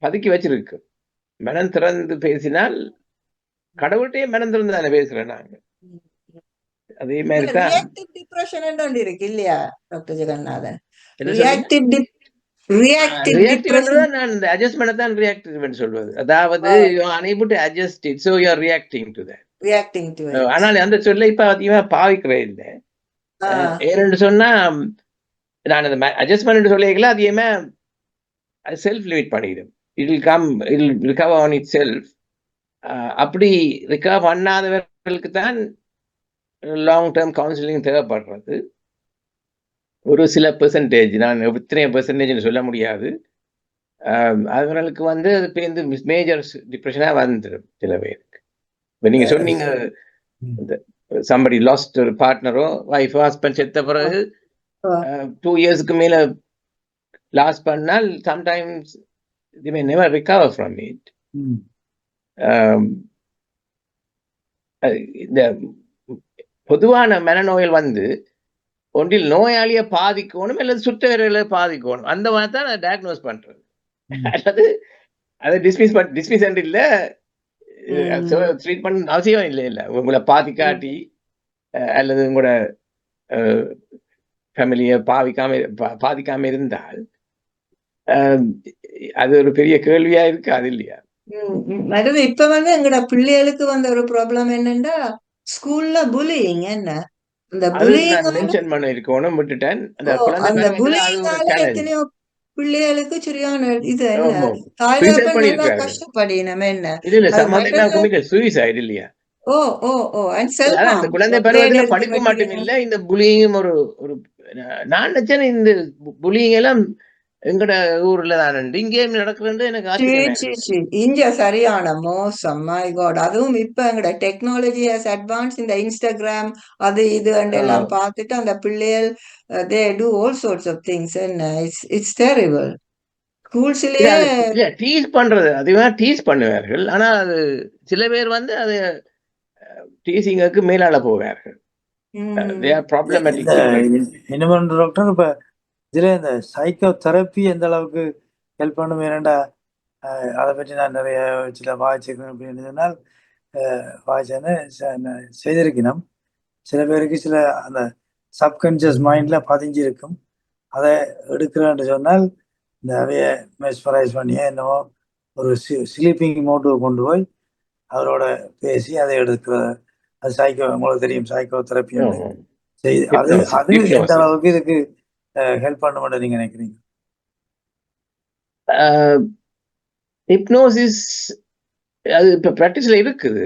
பதுக்கி வச்சிருக்கு. மனம் திறந்து பேசினால் கடவுள்கிட்டயே மனம் திறந்து தானே பேசுறேன் நாங்க. அதே மாதிரிதான் டிப்ரெஷன் இருக்கு இல்லையா டாக்டர் ஜெகநாதன்? நான் இந்த அட்ஜஸ்ட்மெண்ட் தான் ரியாக்டிவ் சொல்வது. அதாவது you are unable to adjust it, so you are reacting to that. ஆனால் அந்த சொல்ல இப்ப அதிகமா பாவிக்கிறேன் இல்லை. ஏன்னு சொன்னா நான் அந்த அட்ஜஸ்ட்மெண்ட் சொல்லிக்கல, அதிகமா செல்ஃப் லிமிட் பண்ணிடும். it will recover on itself. அப்படி ரிகவர் பண்ணாதவர்களுக்கு தான் லாங் டேர்ம் கவுன்சிலிங் தேவைப்படுறது. ஒரு சில பெர்சன்டேஜ், நான் எத்தனை பெர்சன்டேஜ்னு சொல்ல முடியாது, அவர்களுக்கு வந்து அது பேருந்து மேஜர் டிப்ரெஷனாக வந்துடும் சில பேருக்கு. இப்போ நீங்கள் சொன்னீங்க somebody lost ஒரு பார்ட்னரோ வைஃபோ ஹஸ்பண்ட் செத்த பிறகு 2 yearsக்கு மேல லாஸ் பண்ணால் sometimes they may never recover from it. இந்த பொதுவான மனநோயில் வந்து ஒன்றில் நோயாளியை பாதிக்கணும் அல்லது சுற்றவர்களை பாதிக்கணும், அந்த மாதிரி தான் நான் டயக்னோஸ் பண்றது. அல்லது அதை டிஸ்மிஸ் இல்லை, ட்ரீட்மெண்ட் அவசியம் இல்லை. உங்களை பாதிக்காட்டி அல்லது உங்களோட ஃபேமிலியை பாதிக்காம இருந்தால் அது ஒரு பெரிய கேள்வியா இருக்காது இல்லையா? இப்ப வந்து எங்கட பிள்ளைகளுக்கு வந்த ஒரு ப்ராப்ளம் என்னன்னா ஸ்கூல்ல புலியிங். என்ன அந்த எத்தனையோ பிள்ளைகளுக்கு சரியான இது என்ன தாய்கள் கஷ்டப்படினமே என்ன இல்லையா? குழந்தை பருவத்துல படிப்பு மட்டும் இல்ல, இந்த புலியும் ஒரு நான் நினைச்சேன் இந்த புலிங் எல்லாம் எங்கட ஊர்ல தான் இங்கேயும் நடக்குறது எனக்கு இங்க சரியான மோசம். My god. அதுவும் இப்ப எங்கட டெக்னாலஜி ஹஸ் அட்வான்ஸ். இந்த இன்ஸ்டாகிராம் அது இது எல்லாம் பார்த்துட்டு அந்த பிள்ளைகள் they do all sorts of things and it's terrible. ஸ்கூல்ஸ்லயே டீஸ் பண்றது அதுவா டீஸ் பண்ணுவார்கள். ஆனா அது சில பேர் வந்து அது டீசிங்க்கு மேலால போவார்கள். they are problematic. இன்னும் டாக்டர் இப்ப இதுல இந்த சைக்கோ தெரப்பி எந்த அளவுக்கு ஹெல்ப் பண்ணும்? ஏன்னா அதை பற்றி நான் நிறைய சில வாய்ச்சிருக்கேன் அப்படின்னு சொன்னால் வாய்ச்சேன்னு செய்திருக்கணும். சில பேருக்கு சில அந்த சப்கான்ஷியஸ் மைண்ட்ல பதிஞ்சிருக்கும். அதை எடுக்கிறேன்னு சொன்னால் இந்த அவைய மெஸ்மரைஸ் பண்ணியே என்னவோ ஒரு ஸ்லீப்பிங் மோட்டுவை கொண்டு போய் அவரோட பேசி அதை எடுக்கிற அது சைக்கோ, உங்களுக்கு தெரியும் சைக்கோ தெரப்பி செய்து அது அது எந்த அளவுக்கு இதுக்கு ஹெல்ப் பண்ண மாட்டேன் நீங்க நினைக்கிறீங்க? ஹிப்னோசிஸ் அது இப்ப பிராக்டிஸ்ல இருக்குது.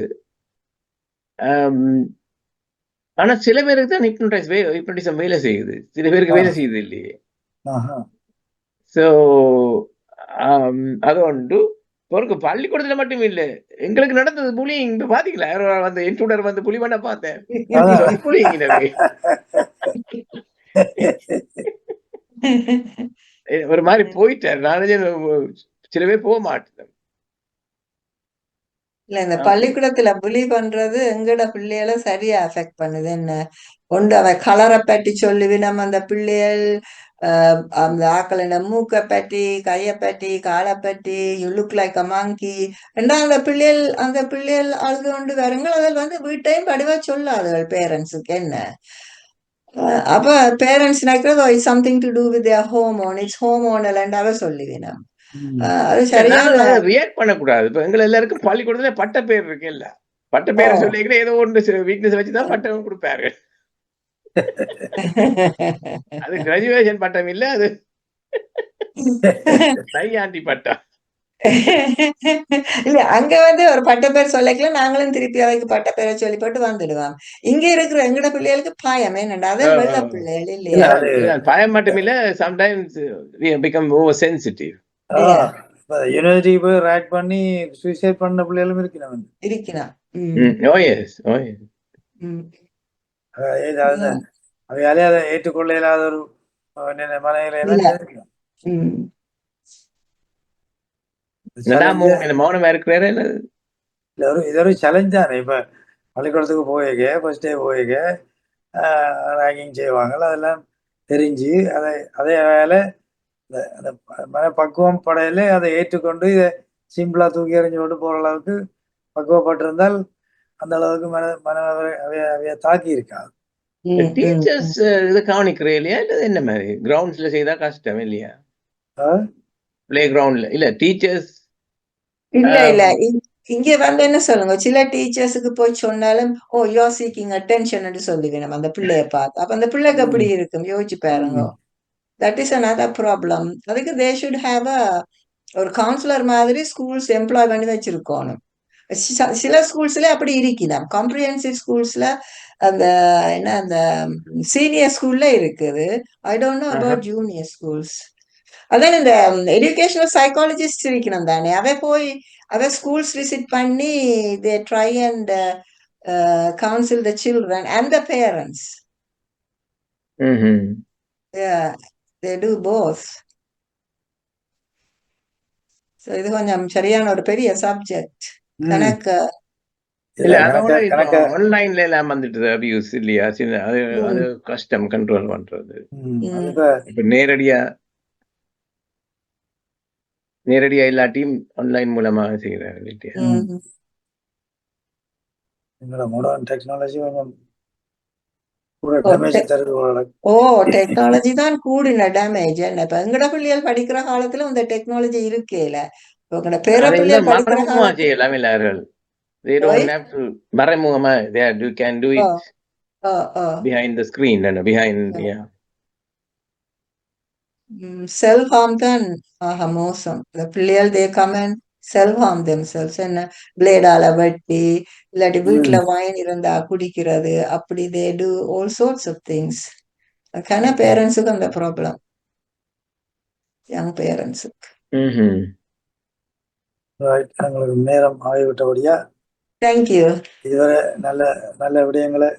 ஆனா சில பேருக்கு தான் ஹிப்னோட்டிசம் வேலை செய்யுது, சில பேருக்கு வேலை செய்யுது இல்லையே. ஸோ அது ஒன்று பொறுக்கு பள்ளிக்கூடத்துல மட்டும் இல்ல, எங்களுக்கு நடந்தது புலிங். இப்ப பாத்தீங்களா, வந்து இன்ட்ரூடர் வந்து புலி பண்ண பார்த்தேன் ஒரு மாதிரி போயிட்டார். நானே சில பேர் போக மாட்டேன். இல்ல இந்த பள்ளிக்கூடத்துல புலி பண்றது எங்கட பிள்ளைகளை சரியா அஃபெக்ட் பண்ணுது. என்ன ஒன்று அவன் கலரை பற்றி சொல்லுவி, நம்ம அந்த பிள்ளைகள் அந்த ஆக்களின மூக்கை பற்றி, கையை பற்றி, காலை பற்றி, you look like a monkey என்றா அந்த பிள்ளைகள் அழுது கொண்டு வருங்கள். அதில் வந்து வீட்டையும் படிவா சொல்லாதுகள் பேரண்ட்ஸுக்கு. என்ன அப்ப பேரண்ட்ஸ் நினைக்கிறது something to do with their hormone, it's hormonal என்றாவே சொல்லுவேன். அது சரியான ரியாக்ட் பண்ணக்கூடாது. இப்ப எங்களை எல்லாருக்கும் பள்ளிக்கூடத்துல பட்ட பேர் இருக்கு இல்ல, பட்ட பேரை சொல்லிக்கிற ஏதோ ஒன்று வீக்னஸ் வச்சுதான் பட்டம் கொடுப்பாரு. அது கிராஜுவேஷன் பட்டம் இல்ல, அது தையாண்டி பட்டம். இல்ல அங்க வந்து ஒரு பட்ட பேர் சொல்லிக்கல, நாங்களும் திருப்பி அவைக்கு பட்ட பேரை சொல்லி போட்டு வந்துடுவோம். இங்க இருக்கிற எங்கட பிள்ளைகளுக்கு பயம் என்னண்டா, அதான் வெள்ள பிள்ளைகள் இல்லையா. பயம் மட்டும் இல்ல, sometimes we become over sensitive. University போய் ரேக் பண்ணி சூசைட் பண்ண பிள்ளைகளும் இருக்கிறான். Oh yes, oh yes. அவையாலே அதை ஏற்றுக்கொள்ள இல்லாத ஒரு மௌனமா இருக்கிறாரு. இது ஒரு சேலஞ்ச் தானே. இப்ப பள்ளிக்கூடத்துக்கு போயிக்க ஃபர்ஸ்ட் டே போயிக்க ரேக்கிங் செய்வாங்க, அதெல்லாம் தெரிஞ்சு அதே வேலை அந்த மனப்பக்குவம் படையில அதை ஏற்றுக்கொண்டு இதை சிம்பிளா தூக்கி எறிஞ்சு கொண்டு போற அளவுக்கு பக்குவப்பட்டிருந்தால் அந்த அளவுக்கு அவைய தாக்கி இருக்காது. டீச்சர்ஸ் இதை கவனிக்கிறேன் இல்லையா, இல்லை என்ன மாதிரி கிரவுண்ட்ஸ்ல செய்தா கஷ்டம் இல்லையா, பிளே கிரவுண்ட்ல இல்ல டீச்சர்ஸ் இல்ல இங்க வந்து என்ன சொல்லுங்க, சில டீச்சர்ஸுக்கு போய் சொன்னாலும் ஓ யூ ஆர் சீக்கிங் அட்டென்ஷன் சொல்லுவேன் அந்த பிள்ளைய பார்த்து. அப்ப அந்த பிள்ளைக்கு அப்படி இருக்கும், யோசிச்சு பாருங்க. That is another problem. அதுக்கு தே ஷுட் ஹேவ் ஒரு கவுன்சிலர் மாதிரி ஸ்கூல்ஸ் எம்ப்ளாய் பண்ணி வச்சிருக்கணும். சில ஸ்கூல்ஸ்ல அப்படி இருக்கலாம், காம்ப்ரிஹென்சிவ் ஸ்கூல்ஸ்ல அந்த என்ன அந்த சீனியர் ஸ்கூல்ல இருக்குது. I don't know about junior schools. அதான் இந்த எஜுகேஷனல் சைக்காலஜிஸ்ட் இருக்கணும் தானே, அவ ஸ்கூல்ஸ் விசிட் பண்ணி they try and council the children and the parents. They do both. So இது கொஞ்சம் சரியான ஒரு பெரிய சப்ஜெக்ட். கணக்கு இல்ல அதோட இப்போ ஆன்லைன்ல எல்லாம் வந்துட்டு அபியூஸ் இல்லையா, அது கஷ்டம் கண்ட்ரோல் பண்றது. இப்ப நேரடியா இல்லாட்டியும் ஆன்லைன் மூலமாக செய்யறாங்க இல்லையா. மாடர்ன் டெக்னாலஜி டெக்னாலஜி தான் கூடின டேமேஜ். என்ன இப்ப எங்கட பிள்ளைகள் படிக்கிற காலத்துல இந்த டெக்னாலஜி இருக்கேல, பேர பிள்ளைகள் படிக்கிற காலத்துல செய்யலாம் எல்லாரும். They don't have to மறைமுகமா you can do it behind the screen and behind self harm தான் மோசம். பிள்ளைகள் they come and self harm themselves. என்ன பிளேடால வெட்டி இல்லாட்டி வீட்டுல வைன் இருந்தா குடிக்கிறது, அப்படி they do all sorts of things. அதுக்கான பேரண்ட்ஸுக்கு அந்த ப்ராப்ளம், யங் பேரண்ட்ஸுக்கு. எங்களுக்கு நேரம் ஆகிவிட்டபடியா தேங்க்யூ. இதுவரை நல்ல விடயங்களை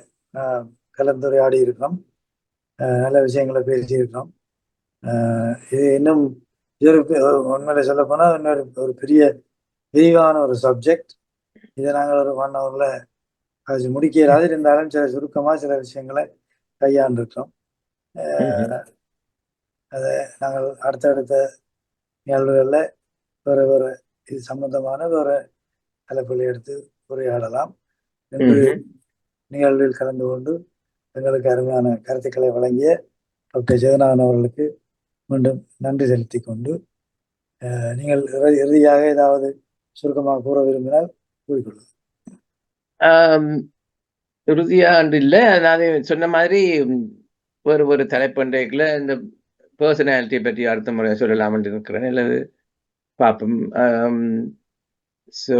கலந்துரையாடி இருக்கிறோம், நல்ல விஷயங்களை பேசியிருக்கிறோம். இது இன்னும் உண்மையில சொல்ல போனா ஒரு பெரிய விரிவான ஒரு சப்ஜெக்ட். இதை நாங்கள் ஒரு 1 hourல அது முடிக்க இயலாது. இருந்தாலும் சுருக்கமா சில விஷயங்களை கையாண்டிருக்கிறோம். அதை நாங்கள் அடுத்தடுத்த நிகழ்வுகளில் வேறு இது சம்பந்தமான வேற தலைப்புகளை எடுத்து உரையாடலாம். இன்று ம்ஹும். நிகழ்வில் கலந்து கொண்டு எங்களுக்கு அருமையான கருத்துக்களை வழங்கிய டாக்டர் ஜெகநாதன் அவர்களுக்கு மீண்டும் நன்றி செலுத்திக் கொண்டு நீங்கள் இறுதியாக ஏதாவது சுருக்கமாக கூற விரும்பினால் கூறிக்கொள்ளுங்கள். இறுதியா அன்று இல்லை, நான் சொன்ன மாதிரி ஒரு தலைப்பண்டைக்குள்ள இந்த பர்சனாலிட்டியை பற்றி அடுத்த முறை சொல்லலாம்னு இருக்கிறேன், அல்லது பார்ப்போம். ஸோ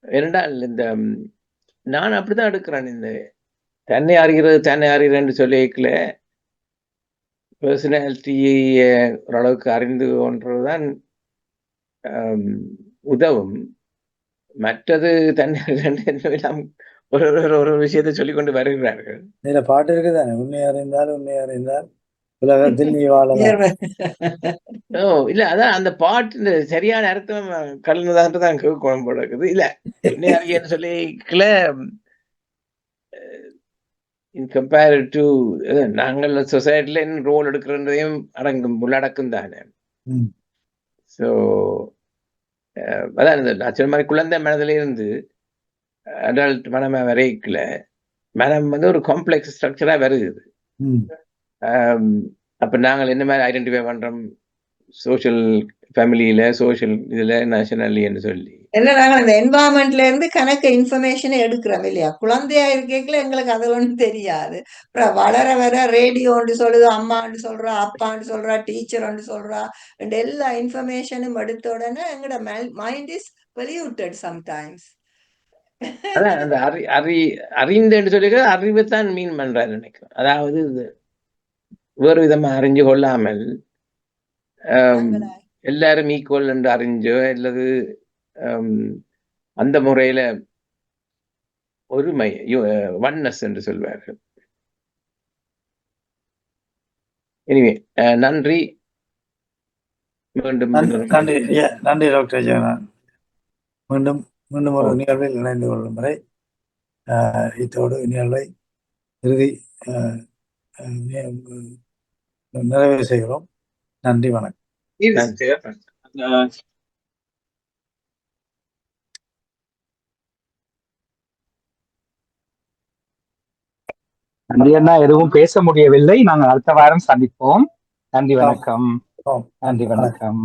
இரண்டால் இந்த நான் அப்படிதான் எடுக்கிறேன். இந்த தன்னை அறிகிறேன்னு சொல்லிக்கல பர்சனாலிட்டியை ஓரளவுக்கு அறிந்து கொன்றதுதான் உதவும். மற்றது தன்னை எல்லாம் ஒரு விஷயத்தை சொல்லிக்கொண்டு வருகிறார்கள். இதுல பாட்டு இருக்குதானே, உன்னை அறிந்தால் உலகத்தில் நீ வாழலாம். இல்ல, அதான் அந்த பாட்டு சரியான அர்த்தம் கலந்துதான் தான் கேட்கணும் போல இருக்குது. இல்ல என்ன அறியன்னு சொல்லிக்கல இன் கம்பேர் டு நாங்கள் சொசைட்டில என்ன ரோல் எடுக்கிறதையும் உள்ளடக்கும் தானே. ஸோ அதான் நான் சொன்ன மாதிரி குழந்தை மனதில இருந்து அடல்ட் மனமா வரைக்கல மனம் ஒரு காம்ப்ளெக்ஸ் ஸ்ட்ரக்சரா வருது. அப்ப நாங்கள் என்ன மாதிரி ஐடென்டிஃபை பண்றோம் சோஷியல் ஃபேமிலியில, சோஷியல் இதுல, நேஷனலி என்று சொல்லி என்ன நாங்கள் இந்த என்வாயன்மெண்ட்ல இருந்து கணக்கு இன்ஃபர்மேஷனை எடுக்கிறோம் இல்லையா. குழந்தையா இருக்கல எங்களுக்கு அது ஒன்றும் தெரியாது. அப்புறம் வளர வர ரேடியோ ஒன்று சொல்லுது, அம்மான்னு சொல்றா, அப்பான்னு சொல்றா, டீச்சர் ஒன்று சொல்றா, எல்லா இன்ஃபர்மேஷனும் எடுத்த உடனே எங்களோட மைண்ட் இஸ் பொல்யூட்டட் சம்டைம்ஸ். அதான் அந்த அறிந்து சொல்லி அறிவைத்தான் மீன் பண்றாரு நினைக்கிறேன். அதாவது வேறு விதமா அறிஞ்சு கொள்ளாமல் எல்லாரும் ஈக்குவல் என்று அறிஞ்சோ அல்லது அந்த முறையில ஒருமை ஒன்னஸ் என்று சொல்வார்கள். எனிவே நன்றி. மீண்டும் நன்றி டாக்டர் ஜெகநாதன். மீண்டும் ஒரு நிகழ்வில் இணைந்து கொள்ளும் வரை இத்தோடு நிகழ்வை இறுதி நிறைவு செய்கிறோம். நன்றி, வணக்கம். நன்றி அண்ணா, எதுவும் பேச முடியவில்லை. நாங்கள் அடுத்த வாரம் சந்திப்போம். நன்றி, வணக்கம். நன்றி, வணக்கம்.